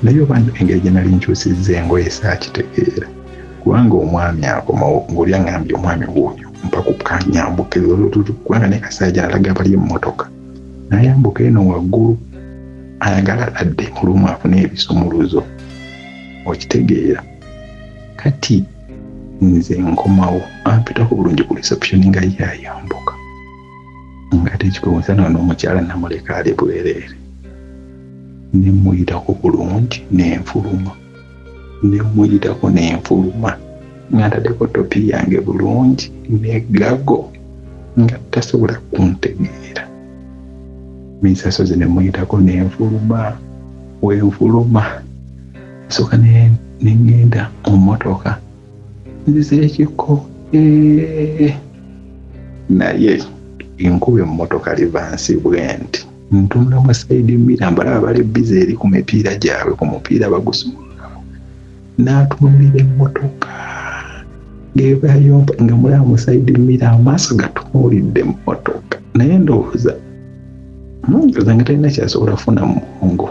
naye oba engeri gye nali nkyusizza engoye saakitegeera, kubanga omwami akomawo ng'oli aŋŋambye omwami bw'oyo mpaka kanyambuke kubanga naye kasajja nalaga bali emmotoka n'ayambuka eno waggulu ayagala adde olumu afune ebisumuluzo. Okitegeera? Kati nze nkomawo ampitako bulungi ku reception nga yayambuka nga tekikumusana n'omukyala namuleka ali bwereere. Ne muyitako bulungi n'enfuluma nga ntaddeko topi yange bulungi n'eggago nga tasobola kuntegeera. Misasozi ne muyitako n'enfuluma sooka n'engenda mu mmotoka nziza ekiko naye enkuba emmotoka livansi bwenti ntunulamu saidi mirror mbalaba bali bize eri ku mipiira gyabwe, ku mupiira bagusumulawo n'atunuulira emmotoka ng'ebayomba nga mulaba mu saidi mira amaaso gatunuulidde emmotoka naye ndowooza nga talina kyasobola kufuna mu bwongo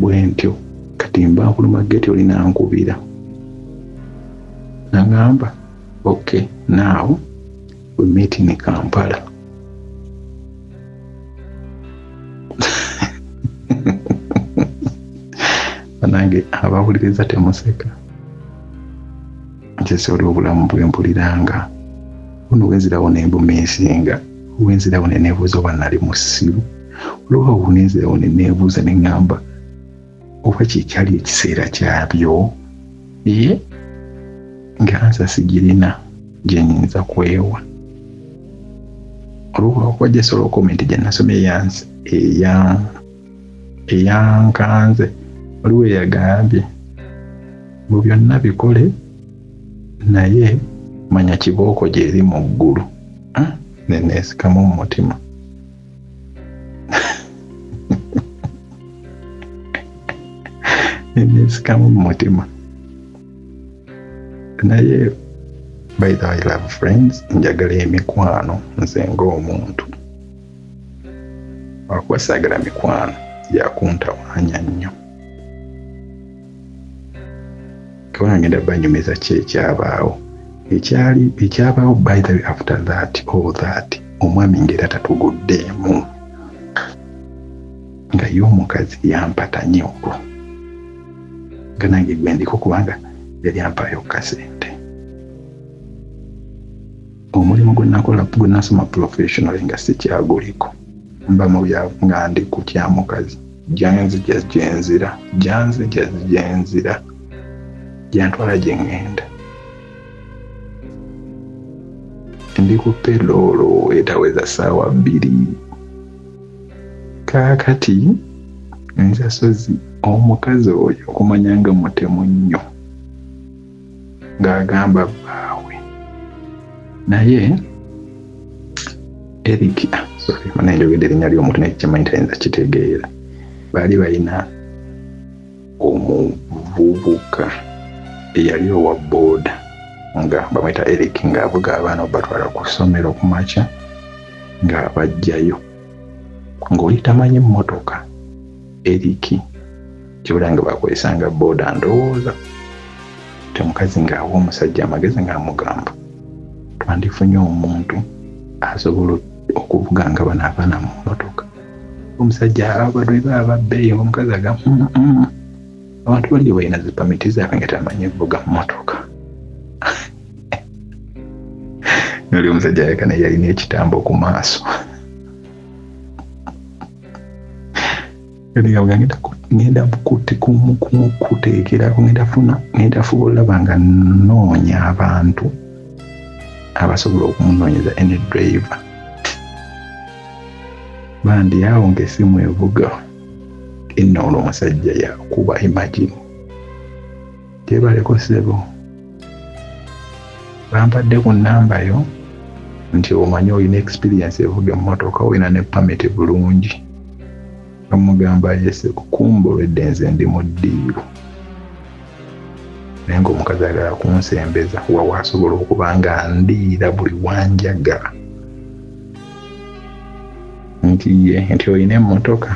bwe ntyo kati mba nkuluma geti olina nkubira nagamba okay now we meet in Kampala. Banange abawuliriza temuseka nkyese oli obulamu bwe mpuliranga buno wenzirawo nembumiisinga wenzirawo neneebuuza oba nali musiru olwoba obunenzirawo neneebuuza neŋŋamba oba kikyali ekiseera kyabyo nga nsa sigirina gye nnyinza kwewa olwoba okuba gyesobola komenti gye nasomye eyankanze waliwo eyagambye mu byonna bikole naye manya kibooko gyeri mu ggulu neneesikamu mu mutima neneesikamu mu mutima naye by the way love friends njagala emikwano nze ng'omuntu wakuba saagala mikwano gyakuntawaanya nnyo kubanga ngenda banyumiza ki ekyabaawo ekyabaawo by the way after that omwami ngera tatuguddeemu nga ye omukazi yampata nnyo olwo nga nange gwe ndiko kubanga yali ampaayo kasente omulimu gwe nakola gwe nasoma professional nga sikyaguliko mba mu bya nga ndi ku kya mukazi janzi gyenzira gyantwala gye ŋŋenda ndi ku peloolo etaweza ssaawa 2 kaakati nzasozi omukazi oyo okumanyanga mutemu nnyo ng'agamba bbaawe naye Eric manenjogedde erinnya ly'omuntu naye kyamanyi tayinza kitegeera baali balina omuvubuka eyali owa booda nga bamwita Eric ng'avuga abaana obatwala ku ssomero ku makya ng'abajjayo ng'oli tamanyi mmotoka Eric kibula nga bakozesanga booda ndowooza temukazi ng'awa omusajja amagezi ng'amugamba twandifunye omuntu asobola okuvuga nga bano abaana mu mmotoka omusajja abadwe bababbeeyi omukazi agamba abantu bali balina zipamiti zaabwe nga tamanyi kuvuga mmotoka noli omusajja yaleka naye yalina ekitambo ku maaso ngenda kuteekera ngenda fuba olaba nga nnoonya abantu abasobola okumunoonyeza any driver bandi awo ng'essimu evuga ennoolo omusajja yakuba imagine tebaleko ssebo bampadde ku nnamba yo nti omanyi olina experience evuga emmotoka olina ne pamiti bulungi bamugamba yese kukumbolwedde nze ndi mu ddiiru naye ng'omukazi agala kunsembeza wawa asobola okuba nga ndiira buli wanjagala nti olina emmotoka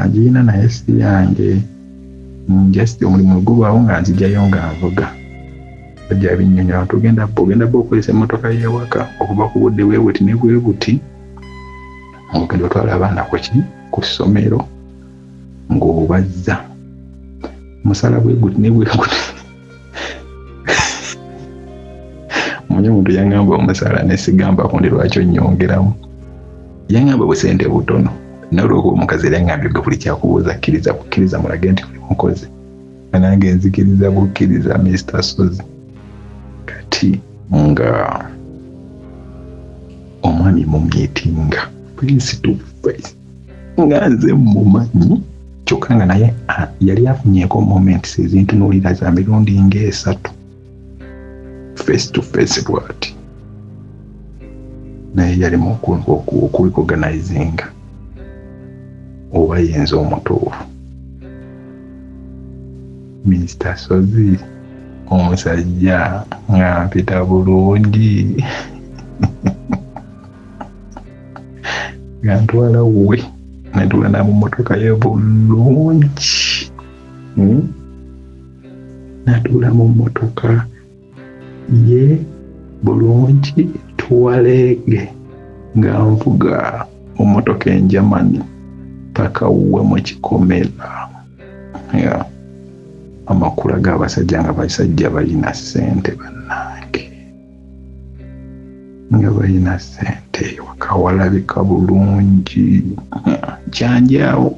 ngiyina naye si yange just omulimu gubaawo nga nzijjayo nga nvuga bajja binnyonnyola tugenda bba okozesa emmotoka y'ewaka okuba ku budde bwebuti ne bwebuti ng'ogenda otwala abaana ku ssomero ng'obazza musala bweguti ne bweguti omanyi omuntu yangamba omusala nesigamba kundi lwaki onnyongeramu yangamba busente butono nolwokuba omukazi era ngambye gwe buli kyakubuuza kkiriza mulage nti oli mukozi nange nzikiriza bukkiriza Mr. Sozi kati nga omwami mumyetinga face to face nga nze mumanyi kyokka nga naye yali afunyeeko moments ezintunuulira za mirundi nga3 face to face bwati naye yalimu okuliorganizinga oba yenza omutuufu Mr. Sozi omusajja nga mpita bulungi nga ntwala we natula na mu mmotoka ye bulungi natula mu mmotoka ye bulungi tuwaleege nga nvuga mu mmotoka enjamani paka uwe mu kikomera amakula g'abasajja nga basajja balina ssente bannange nga balina ssente waka walabika bulungi kyanjaawo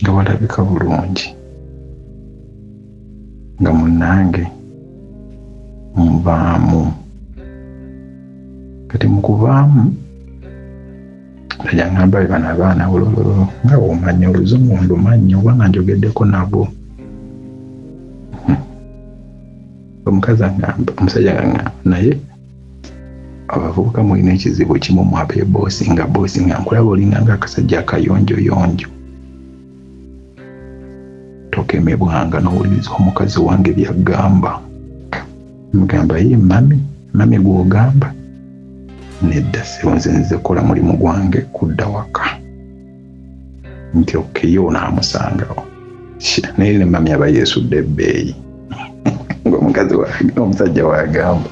nga walabika bulungi nga munnange nvaamu kati mukuvaamu najangamba bana abaana olololo nga omanya oluzungu ndumanyi obanga njogeddeko nabo omukazi agamba omusajja agamba naye abavubuka mulina ekizibu kimu mwabe boosi nga nkulaba olinganga akasajja akayonjoyonjo tokemebwanga n'owuliriza omukazi wange byagamba mugamba ye mami gw'ogamba nedda nze nze kola mulimu gwange kudda waka nti okeyo naamusangawo naye ne mami aba yeesudde ebbeeyi ng'omukazi omusajja waagamba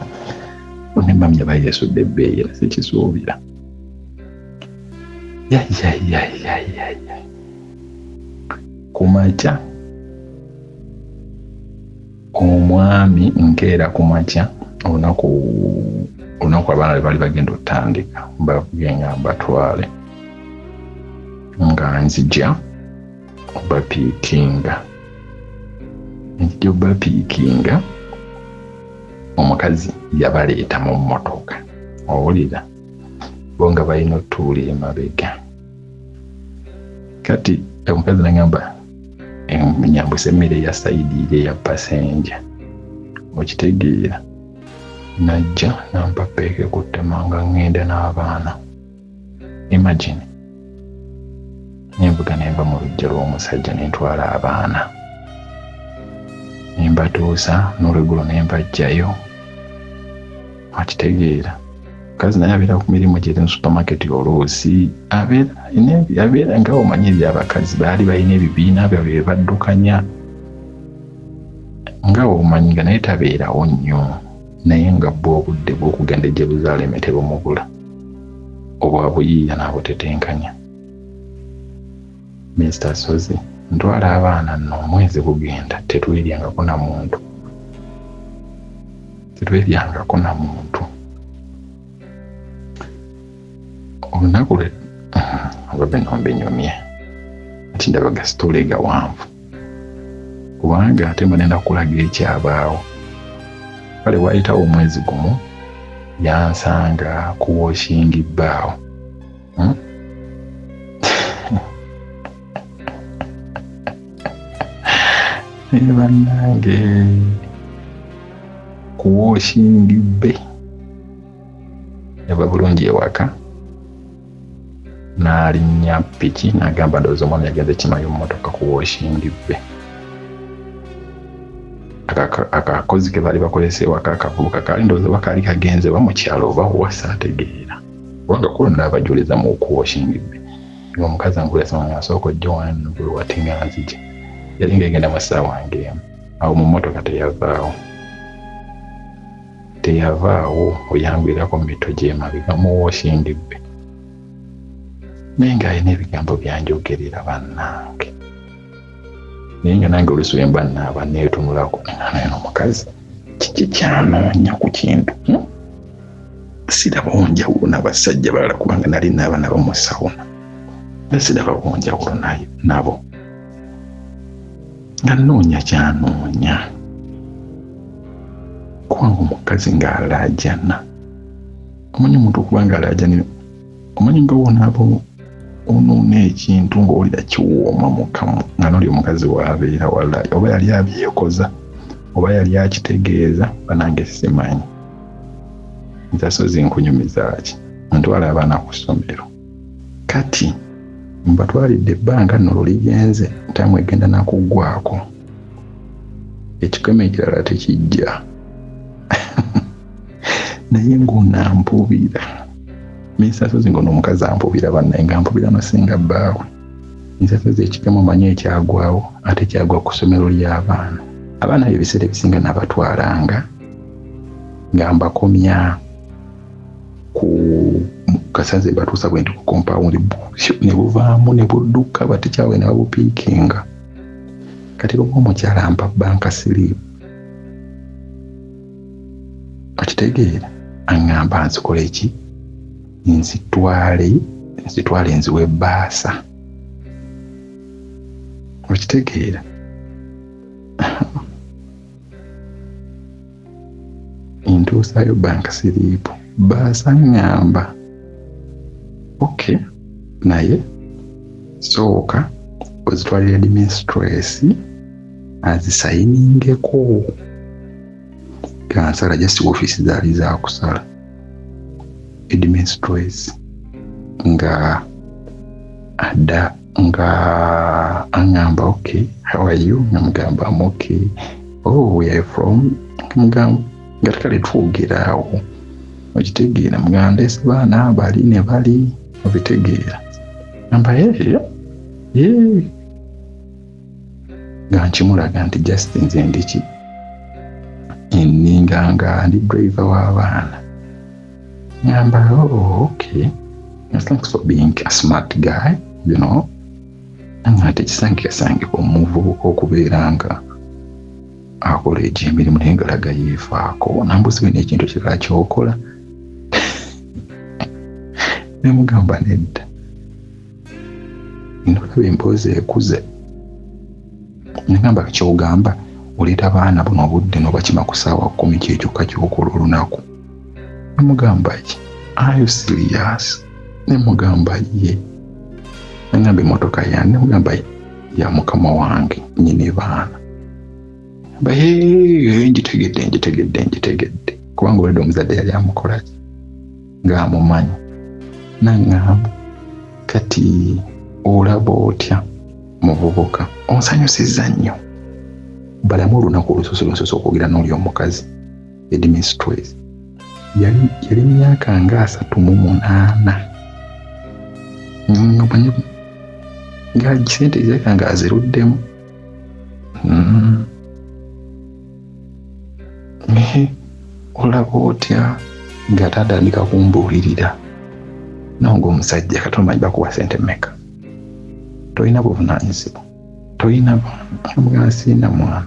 ne mami aba yeesudde ebbeeyi era sikisuubira kumakya omwami nkeera kumakya olunaku abaana bali bagenda otandika bavuge nga mbatwale nga nzija obapiikinga omukazi yabaleeta mu mmotoka owulira bo nga balina otuula emabega kati omukazi nagamba nyambuse emmere ya sayidiire ya pasenja okitegeera najja nampa peeke ku ttema nga ngenda n'abaana imagine nembuga nemba mu lujja lw'omusajja nentwala abaana nembatuusa n'olwegulo nembajjayo akitegeera mukazi naye abeera ku mirimu gyeri mu supermarket oluusi abeera nga omanyirira abakazi baali balina ebibiina byabwe baddukanya nga omanyi nga naye tabeerawo nnyo naye nga bwe obudde bw'okugenda e Jerusalem tebumubula obwa buyiiya n'abutetenkanya. Mr. Sozi ntwala abaana nno omwezi gugenda tetweryangako na muntu olunaku lwe ababenombenyumye ati ndabaga sitole gawanvu kubanga ate mbanenda kulaga ekyabaawo kale wayitawo omwezi gumu yansanga kuwoshingi bbaawo bannange kuwoshingi bbe yaba bulungi ewaka n'alinnya piki n'agamba ndowooza omwami yagenze kimayo mu mmotoka kuwoshingi bbe akakozi ke baali bakozesa ewaka akavubuka kaali ndowooza bakaali kagenze ba mu kyalo oba wasa ategeera kubanga kulo n'abajuliza mu kuwoshingi bbe omukazi angulesa asooka ojja wano bwe watinga nzija yali ng'egenda mu ssaawa ng'emu awo mu mmotoka teyavaawo oyangwirako mu mito gy'emabega mu woshingi bbe naye ng'alina ebigambo byanjogerera bannange naye nga nange oluusi we mba naaba neetunulako naye n'omukazi kiki kyanoonya ku kintu sirabawo njawulo n'abasajja balala kubanga nali naaba nabo mu sawuna sirabawo njawulo nabo nga noonya kyanoonya kubanga omukazi ng'alaajana omanyi omuntu okuba ng'alaajana omanyi nga wonaaba onuuna ekintu ng'owulira kiwooma mu kamwa nga noli omukazi waabeera wala oba yali abyekoza oba yali akitegeeza banange simanyi nzasozi nkunyumiza ki ntwala abaana ku ssomero kati mbatwalidde ebbanga nno ligenze ntamu egenda nakuggwako ekikome ekirala tekijja naye ng'onampubira misasozi ngono omukazi ampubira bannaye nga mpubira nosinga bbaawe misasozi ekikemo manye ekyagwawo ate kyagwa ku ssomero ly'abaana abaana ebiseera ebisinga nabatwalanga nga mbakomya ku kasanze batuusa bwendi ku compound ne buvaamu ne budduka batikyawe ne babupiikinga kati loba omukyala ampa banka siriipu okitegeera aŋŋamba nzikole ki nzitwale nziwe ebbaasa okitegeera ntuusayo banka siriipu bbaasa ŋŋamba okay naye sooka ozitwalira administrates azisayiningeko kansala just office zaali zakusala administrates nga adda nga aŋŋamba okay how are you namugamba I'm okay oh where are you from mugamba nga tekale twogerawo okitegeera mugamba ndeese baana bali ne bali obitegeera namba nga nkimulaga nti just nze ndiki enninganga ndi driver w'abaana ngamba okay thanks for being a smart guy you know ate kisangika omuvubuka okubeera nga akola emirimu naye ngalaga yeefaako nambusibe n'ekintu kirala kyokola nemugamba nedda nolaba emboozi ekuze negamba kyogamba oleeta abaana buno obudde n'obakima ku ssaawa 10 kyekyoka kyokola olunaku nemugamba ki are you serious nemugamba ye negamba emmotoka yange nemugamba ya mukama wange nyine baana njitegedde kubanga olwedde omuzadde yali amukolaki ng'amumanyi naŋŋamba kati olaba otya muvubuka onsanyusizza nnyo balamu olunaku olusosola okwogera n'oli omukazi administrates yali myaka nga 38 nga gisente zireka nga aziruddemu olaba otya nga tatandika kumbuulirira nonga omusajja kati omanyi bakuwa sente mmeka tolina buvunaanyizibwa tolina baana siina mwana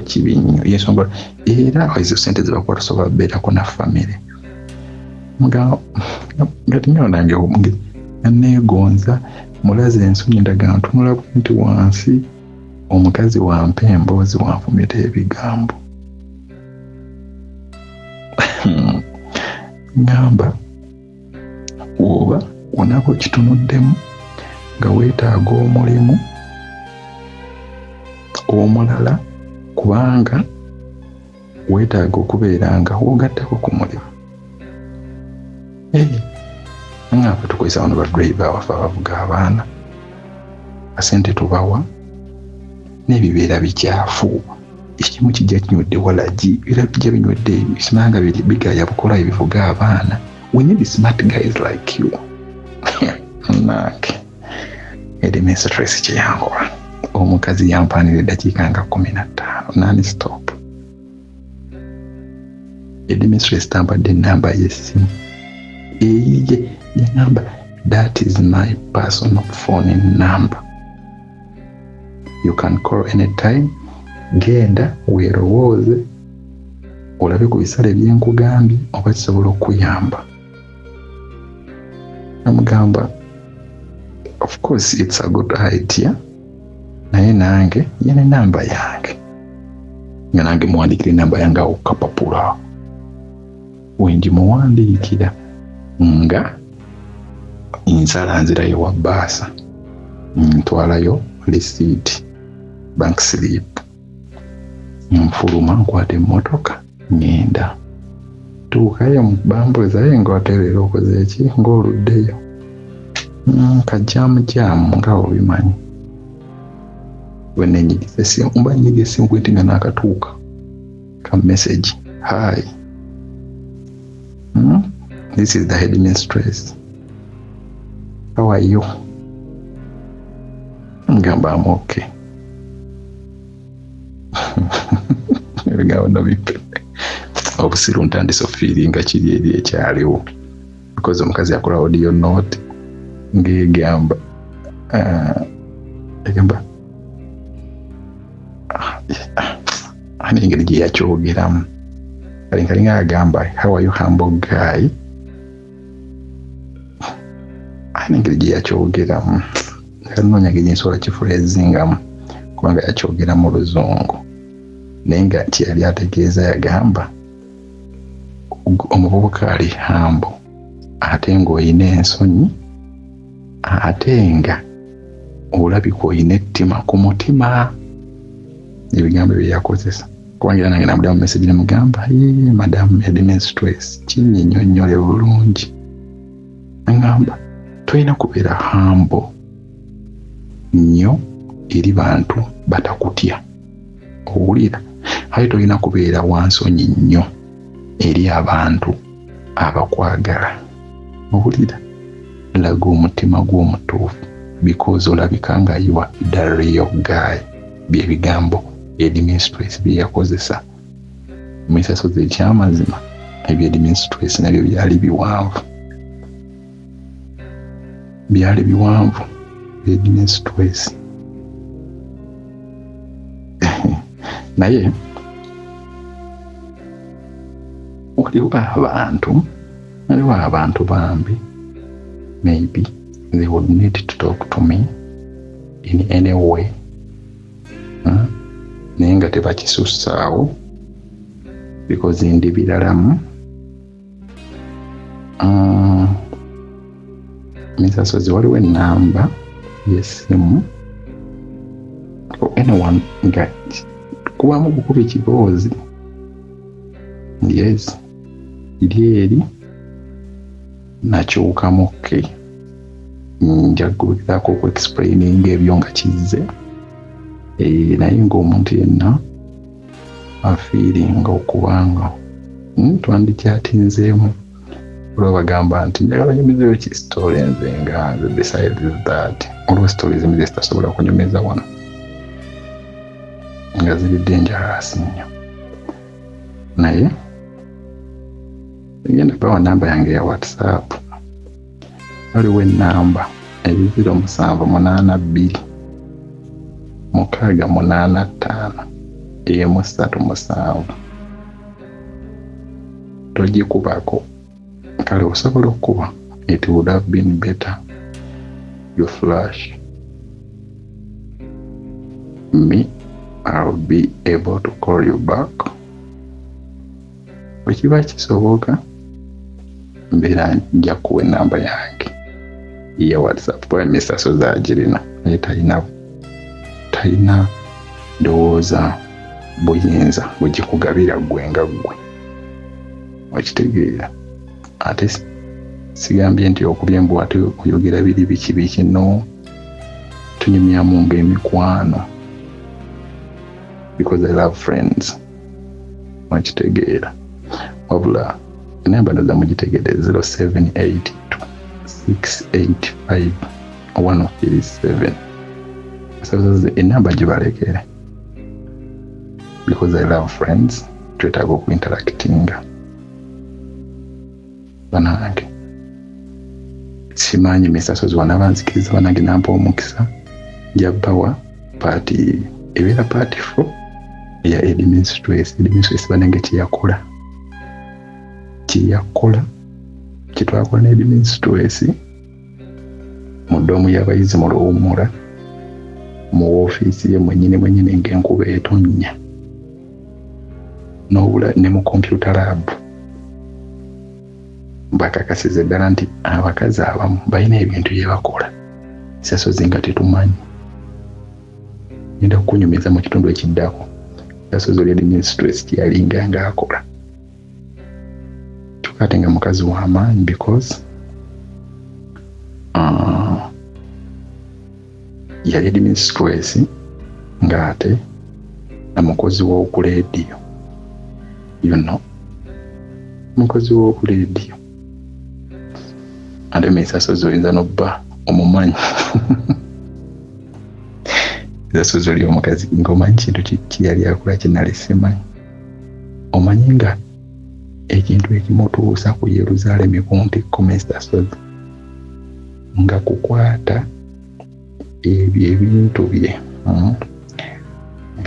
kibi nnyo yensonga era ezo sente zebakuwa tosobola beerako na famire nga tinyolo nange neegonza mulaze ensonyi ndaga ntunula nti wansi omukazi wampa emboozi wanfumita ebigambo ngamba oba onaba okitunuddemu nga weetaaga omulimu omulala kubanga weetaaga okubeera nga wogattako ku mulimu ngaafe tukozesa wano badriver waffe abavuga abaana asente tubawa n'ebibeera bikyafu ekimu kijja kinywedde walagi era bijja binywedde bisimanga bigaya bukola ebivuga abaana we need smart guys like you nange administrates kyeyankola omukazi yampanira eddakiika nga 15 non-stop administrates tampadde enamba y'essimu eyiye yagamba that is my personal phone number you can call anytime genda weerowooze olabe ku bisale byenkugambye oba kisobola okuyamba namugamba of course it's a good idea naye nange yene namba yange nga nange muwandiikira enamba yange awo kapapula wengimuwandiikira nga nsala nzirayo wa bbaasa ntwalayo receipt bank slip nfuluma nkwata emmotoka ngenda tuukayo mu bambulizayo ng'oterera okoze eki ng'oluddeyo Kajamu nga obimanyi. Wenenyigiza essimu mba nyiga essimu kwetinga n'akatuuka ka message. Hi. This is the headmistress. How are you? Ngamba I'm okay. Ngamba bipe. Obusiru ntandise feeling kiri eri ekyaliwo. Because omukazi yakola audio note ngegamba egamba ani engeri gye yakyogeramu kalinga agamba how are you humble guy ani engeri gye yakyogeramu kanoonya gye nsobola kifreezingamu kubanga yakyogera mu Luzungu naye nga kyeyali ategeeza yagamba omuvubuka ali humble ate ng'olina ensonyi ate nga olabika olina ettima ku mutima. Ebigambo bye yakozesa kubanga era nange namuddamu message nemugamba madam headmistress kinnyinnyonnyole bulungi ngamba tolina kubeera humble nnyo eri bantu batakutya owulira ate tolina kubeera wansonyi nnyo eri abantu abakwagala owulira laga omutima gw'omutuufu because olabika nga you are the real guy. Byebigambo headmistress bye yakozesa mu Misasozi ekyamazima ebyo headmistress nabyo byali biwanvu headmistress. Naye waliwo abantu bambi maybe they would need to talk to me in any way. Naye nga tebakisussaawo because ndi biralamu. Misasozi waliwo ennamba y'essimu for anyone nga kubamu kukuba ekiboozi yes iri eri nakyukamu ke njagulirako ku explaining ebyo nga kizze naye ng'omuntu yenna afiiringa okubanga twandikyatinzeemu olwo bagamba nti njagala nyumizeyo ki story nze nga nze besides that olwo story zimu zitasobola kunyumiza wano nga ziri dangerous nnyo. Naye ngenda bawa namba yange ya WhatsApp waliwo ennamba 0782 685 137 togikubako kale osobola okuba. It would have been better you flash me, I'll be able to call you back. Wekiba kisoboka mbeera nja kuwa ennamba yange ya WhatsApp kwa Misasozi agirina naye talina ndowooza buyinza bugikugabira gwe nga ggwe okitegeera. Ate sigambye nti okubye mbu ate oyogera biri biki no tunyumyamu ng'emikwano because I love friends okitegeera. Wabula enamba ndaza mugitegeere 0782 685 137 so enamba gibalekere because I love friends twetaaga okuinteractinga banange. Simanyi Misasozi wanabanzikiriza banange nampa omukisa njabbawa paati ebeera paati 4 ya headmistress banange kyeyakola kitwakola ne headmistress mu ddoomu y'abayizi mu Luwummula mu woofiisi ye mwennyini ng'enkuba etonnya n'obula ne mu computer lab. Bakakasiza ddala nti abakazi abamu balina ebintu bye bakola Misasozi nga tetumanyi. Ngenda kukunyumiza mu kitundu ekiddako Misasozi oli headmistress kyeyalinga ng'akola ate nga mukazi w'amaanyi because yali administrator ng'ate namukozi w'oku leediyo, mukozi w'oku leediyo ate Misasozi oyinza n'obba omumanyi Misasozi oli omukazi ng'omanyi kintu ki yali akola kye nali simanyi. Omanyi nga ekintu ekimutuusa ku Yerusaalemi ku ntikko Misasozi nga kukwata ebyo ebintu bye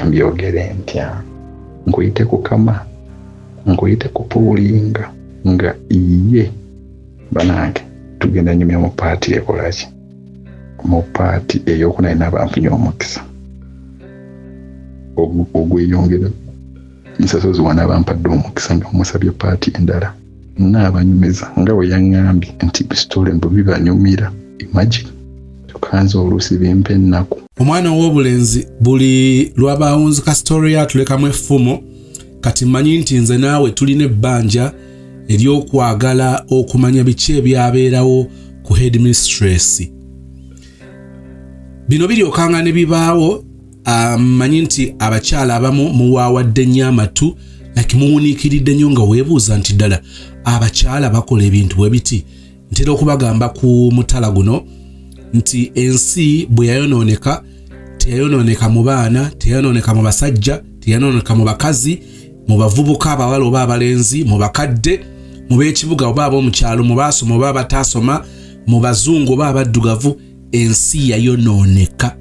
mbyogere ntya, nkuyite kukama, nkuyite kupuulinga nga iye banange tugenda nyumya mu paati ekolaki, mu paati ey'okunani n'abanfunye omukisa ogweyongera. Misasozi wanaabampadde omukisa nga musabye paati endala naabanyumiza nga bwe yaŋŋambye nti bisitole mbu bibanyumira. Imagine tukanze oluusi bimpa ennaku. Omwana w'obulenzi buli lw'abawunzika story atulekamu effumo, kati mmanyi nti nze naawe tulina ebbanja ery'okwagala okumanya biki ebyabeerawo ku headmistress. Bino biryokanga ne bibaawo, mmanyi nti abakyala abamu muwaawadde nnyo amatu, muwuniikiridde nnyo nga weebuuza nti ddala abakyala bakola ebintu bwe biti. Ntera okubagamba ku mutala guno nti ensi bwe yayonooneka, teyayonooneka mu baana, teyayonooneka mu basajja, teyayonooneka mu bakazi, mu bavubuka abawala oba abalenzi, mu bakadde, mu b'ekibuga oba ab'omukyalo, mu baasoma oba abataasoma, mu bazungu oba abaddugavu. Ensi yayonooneka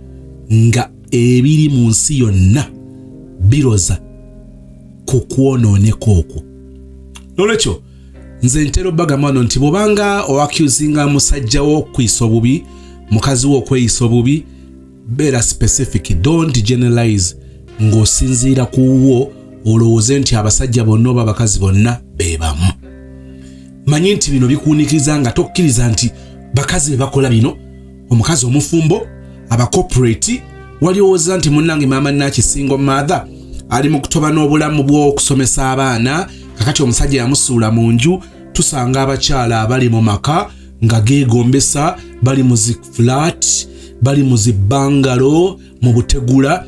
nga ebiri mu nsi yonna biroza ku kwonooneka okwo. Nolwekyo nze ntera obbagamba wano nti bw'obanga oaccusing musajja wo okweyisa obubi, mukazi wo okweyisa obubi, beera specific, don't generalize ng'osinziira ku wo olowooze nti abasajja bonna oba abakazi bonna beebamu. Manyi nti bino bikuunikiriza nga tokkiriza nti bakazi be bakola bino. Omukazi omufumbo, abacorporate, waliwooza nti munnange maama Nakisingo mother ali mu kutoba n'obulamu bw'okusomesa abaana, kakati omusajja yamusuula mu nju. Tusanga abakyala abali mu maka nga geegombesa, bali mu zi flat, bali mu zi bungalow, mu Butegula.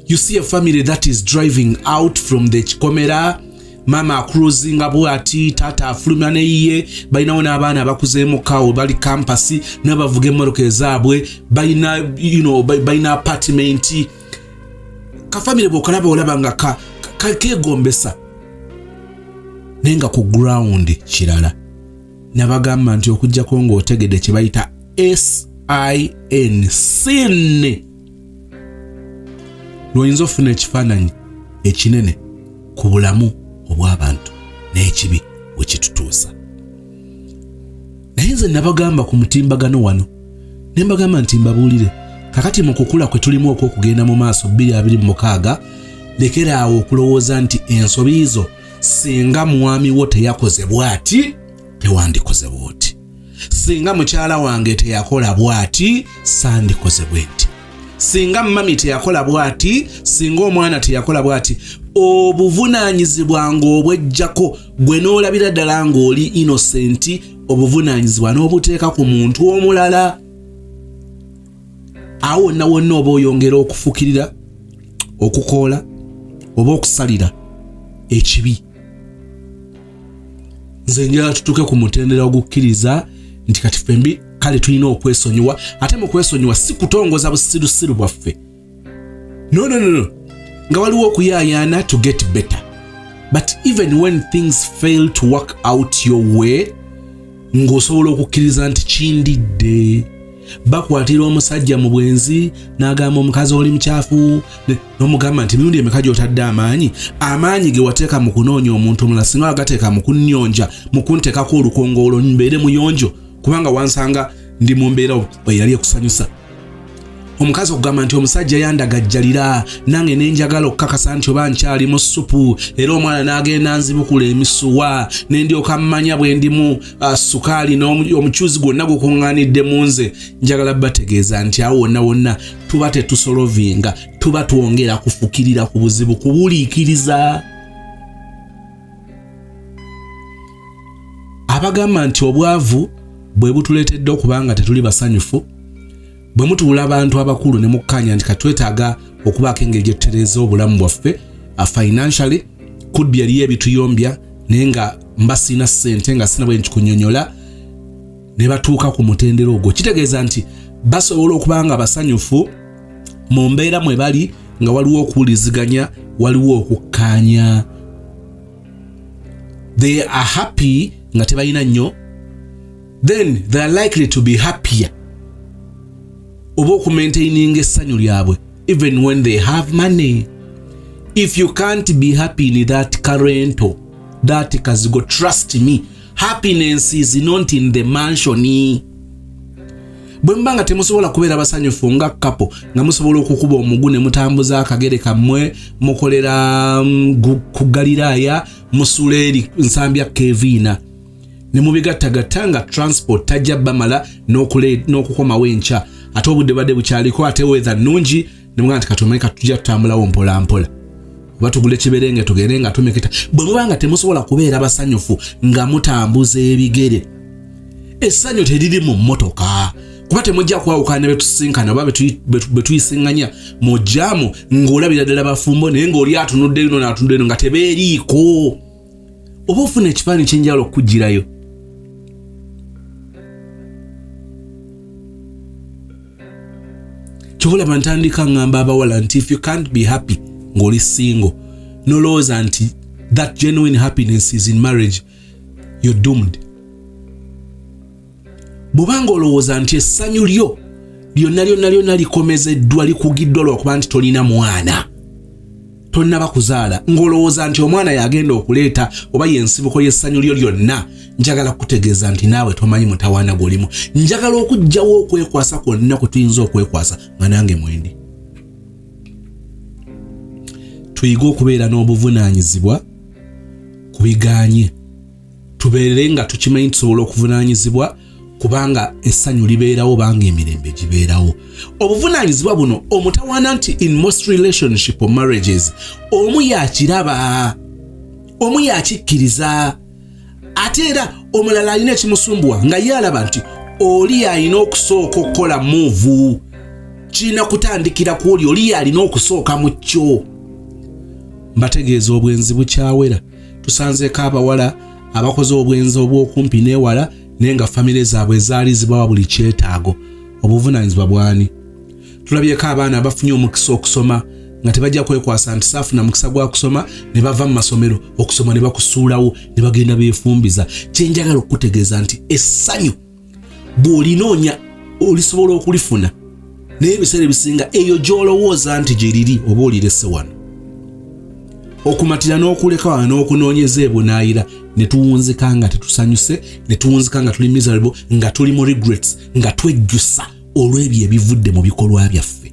You see a family that is driving out from the Kikomera, mama cruising bwati, tata afulumya neye, balinawo n'abaana abakuzeemu kawo bali kampasi n'abavuga emmotoka ezaabwe, balina apartment. Ka family bw'okalaba olaba nga keegombesa naye nga ku ground kirala. Nabagamba nti okujjako ng'otegedde kye bayita sin, lw'oyinza ofuna ekifaananyi ekinene ku bulamu obw'abantu n'ekibi we kitutuusa. Naye nze nabagamba ku mutimbagano wano, ne mbagamba nti mbabuulire, kakati mu kukula kwe tulimu okw'okugenda mu maaso 2026, lekeraawo okulowooza nti ensobi zo singa mwami wo teyakoze bw'ati tewandikoze bw'oti, singa mukyala wange teyakola bw'ati sandikoze bw'eti, singa mami teyakola bw'ati, singa omwana teyakola bw'ati. Obuvunaanyizibwa ng'obwejjako gwe n'olabira ddala ng'oli innocent, obuvunaanyizibwa n'obuteeka ku muntu omulala. Awo wonna wonna oba oyongera okufukirira, okukoola oba okusalira ekibi. Nze njala tutuke ku mutendera ogukkiriza nti kati ffembi kale tulina okwesonyiwa, ate mu kwesonyiwa si kutongoza busirusiru bwaffe. No. Nga waliwo okuyaayaana to get better. But even when things fail to work out your way, ng'osobola okukkiriza nti kindidde. Bakwatira omusajja mu bwenzi n'agamba omukazi oli mukyafu, n'omugamba nti mirundi emeka gy'otadde amaanyi ge wateeka mu kunoonya omuntu omulala singa wagateeka mu kunnyonja, mu kunteekako olukongoolo mbeere muyonjo, kubanga wansanga ndi mu mbeera eyali ekusanyusa. Omukazi okugamba nti omusajja yandagajjalira, nange nenjagala okukakasa nti oba nkyali mu ssupu, era omwana n'agenda nzibukula emisuwa, n'endyoka mmanya bwe ndimu sukaali n'omukyuzi gwonna gukuŋŋaanidde mu nze. Njagala bategeeza nti awo wonna wonna tuba tetusolovinga, tuba twongera kufukirira ku buzibu, kubuliikiriza. Abagamba nti obwavu bwe butuleetedde okuba nga tetuli basanyufu, bwe mutuula abantu abakulu ne mukkanya nti katwetaaga okubaako engeri gye tutereeza obulamu bwaffe financially could be yali ebituyombya naye nga mba sina ssente nga sina bwe nkikunyonyola ne batuuka ku mutendera ogwo kitegeeza nti basobola okuba nga basanyufu mu mbeera mwe bali nga waliwo okuwuliziganya waliwo okukkaanya they are happy nga tebalina nnyo then they are likely to be happier oba okumaintaininga essanyu lyabwe even when they have money. If you can't be happy in that current that kazigo, trust me, happiness is not in the mansion. Bwe mbanga temusobola kubeera basanyufu nga couple nga musobola okukuba omugune mutambuza akagere kammwe mukolera ku Galilaya musuleri nsambya Kevina ne mubigattagatta nga transport tajja bamala n'okukomawo enkya ate obudde badde bukyaliko ate weather nnungi ne mugamba nti katumeka tujja tutambulawo mpola mpola oba tugule kiberenge tugende nga tumeketa. Bwe mubanga temusobola kubeera basanyufu nga mutambuza ebigere essanyu teriri mu mmotoka kuba temujja kwawukana ne betusinkana oba betuyisiŋŋanya mu jaamu ng'olabira ddala bafumbo naye ng'oli atunudde ino n'atunudde ino nga tebeeriiko oba ofuna ekifaananyi ky'enjawulo okujjirayo. Kyolaba ntandika ngamba abawala nti if you can't be happy ng'oli single nolowooza nti that genuine happiness is in marriage, you're doomed. Bw'obanga olowooza nti essanyu lyo lyonna likomezeddwa likugiddwa lwakuba nti tolina mwana tonnaba kuzaala ng'olowooza nti omwana yagenda okuleeta oba yensibuko y'essanyu lyo lyonna, njagala kutegeeza nti naawe tomanyi mutawaana gw'olimu. Njagala okuggyawo okwekwasa kwonna kwe tuyinza okwekwasa nga nange mwendi. Tuyige okubeera n'obuvunaanyizibwa ku biganye, tubeere nga tukimanyi tusobola okuvunaanyizibwa kubanga essanyu libeerawo banga emirembe gibeerawo. Obuvunaanyizibwa buno omutawaana nti in most relationship or marriages omu yakiraba, omu yakikkiriza, ate era omulala alina ekimusumbuwa nga ye alaba nti oli alina okusooka okukola move, kirina kutandikira ku oli alina okusooka mu kyo. Mbategeeza obwenzi bukyawera. Tusanzeeko abawala abakoze obwenzi obw'okumpi n'ewala naye nga famire zaabwe zaali zibawa buli kyetaago. Obuvunaanyizibwa bwani? Tulabyeko abaana abafunye omukisa okusoma nga tebajja kwekwasa nti saafuna mukisa gwa kusoma ne bava mu masomero okusoma ne bakusuulawo ne bagenda beefumbiza. Kyenjagala okutegeeza nti essanyu bw'olinoonya olisobola okulifuna naye ebiseera ebisinga eyo gy'olowooza nti gye riri oba olirese wano. Okumatira n'okuleka wano n'okunoonyeza ebunaayira ne tuwunzika nga tetusanyuse, ne tuwunzika nga tuli miserable, nga tuli mu regrets, nga twejjusa olw'ebyo ebivudde mu bikolwa byaffe.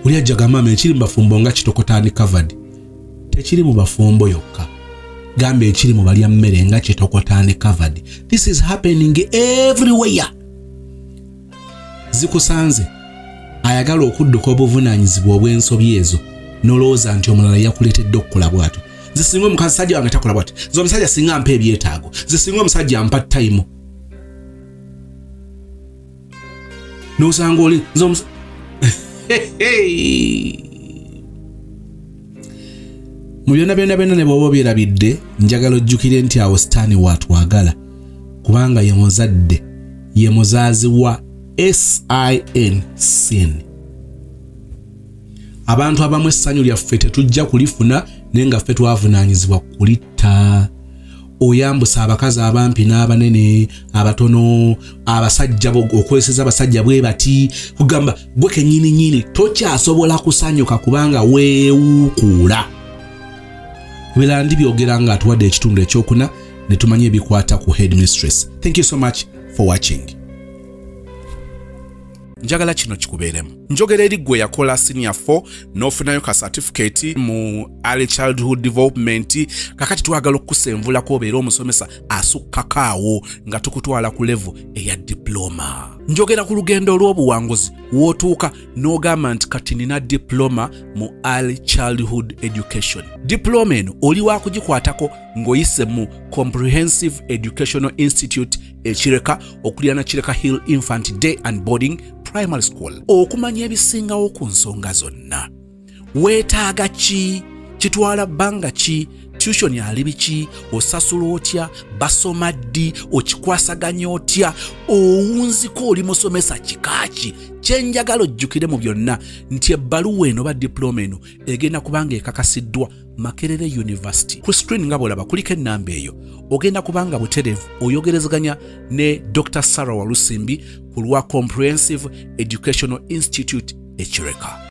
Oli ajjaga maama ekiri mu bafumbo nga kitokotaani covered. Tekiri mu bafumbo yokka. Gamba ekiri mu balya mmere nga kitokotaani covered. This is happening everywhere. Zikusanze ayagala okudduka obuvunaanyizibwa obw'ensobi ezo nolowooza nti omulala yakuleetedde okukola bw'atyo. Nze singa omusajja wange takola bw'atyo, nze omusajja singa ampa ebyetaago, nze singa omusajja ampa time. N'osanga oli nze mu byonna ne bw'oba obyerabidde, njagala ojjukire nti awo sitaani waatwagala kubanga ye muzadde, ye muzaazi wa sin. Abantu abamu essanyu lyaffe tetujja kulifuna naye nga ffe twavunaanyizibwa kulitta. Oyambusa abakazi abampi n'abanene, abatono, abasajja okweseza abasajja bwe bati, kugamba gwe kennyini tokyasobola kusanyuka kubanga weewuukula. Ebirala ndibyogera nga atuwadde ekitundu ekyokuna ne tumanya ebikwata ku headmistress. Thank you so much for watching. Njagala kino kikubeeremu. Njogera eri gwe yakola senior 4 n'ofunayo ka certificate mu early childhood development, kakati twagala okukusenvulako obeera omusomesa asukkakaawo nga tukutwala ku level eya diploma. diploma. Njogera ku lugendo olw'obuwanguzi w'otuuka n'ogamba nti kati nina diploma mu early childhood education. Diploma eno oli wa kugikwatako ng'oyise mu Comprehensive Educational Institute Kireka okuliraana Kireka Hill Infant Day and Boarding Primary School. Okumanya ebisingawo ku nsonga zonna. Weetaaga ki? Kitwala bbanga ki? Tuition yali biki? Osasula otya? Basoma ddi? Okikwasaganya otya? Owunziko oli musomesa kikaaki? Kyenjagala ojjukire mu byonna nti ebbaluwa eno ba diploma eno egenda kubanga ekakasiddwa Makerere University. Ku screen nga bw'olaba kuliko ennamba eyo. Ogenda kubanga butereevu oyogerezaganya ne Dr. Sarah Walusimbi ku lwa Comprehensive Educational Institute Kireka.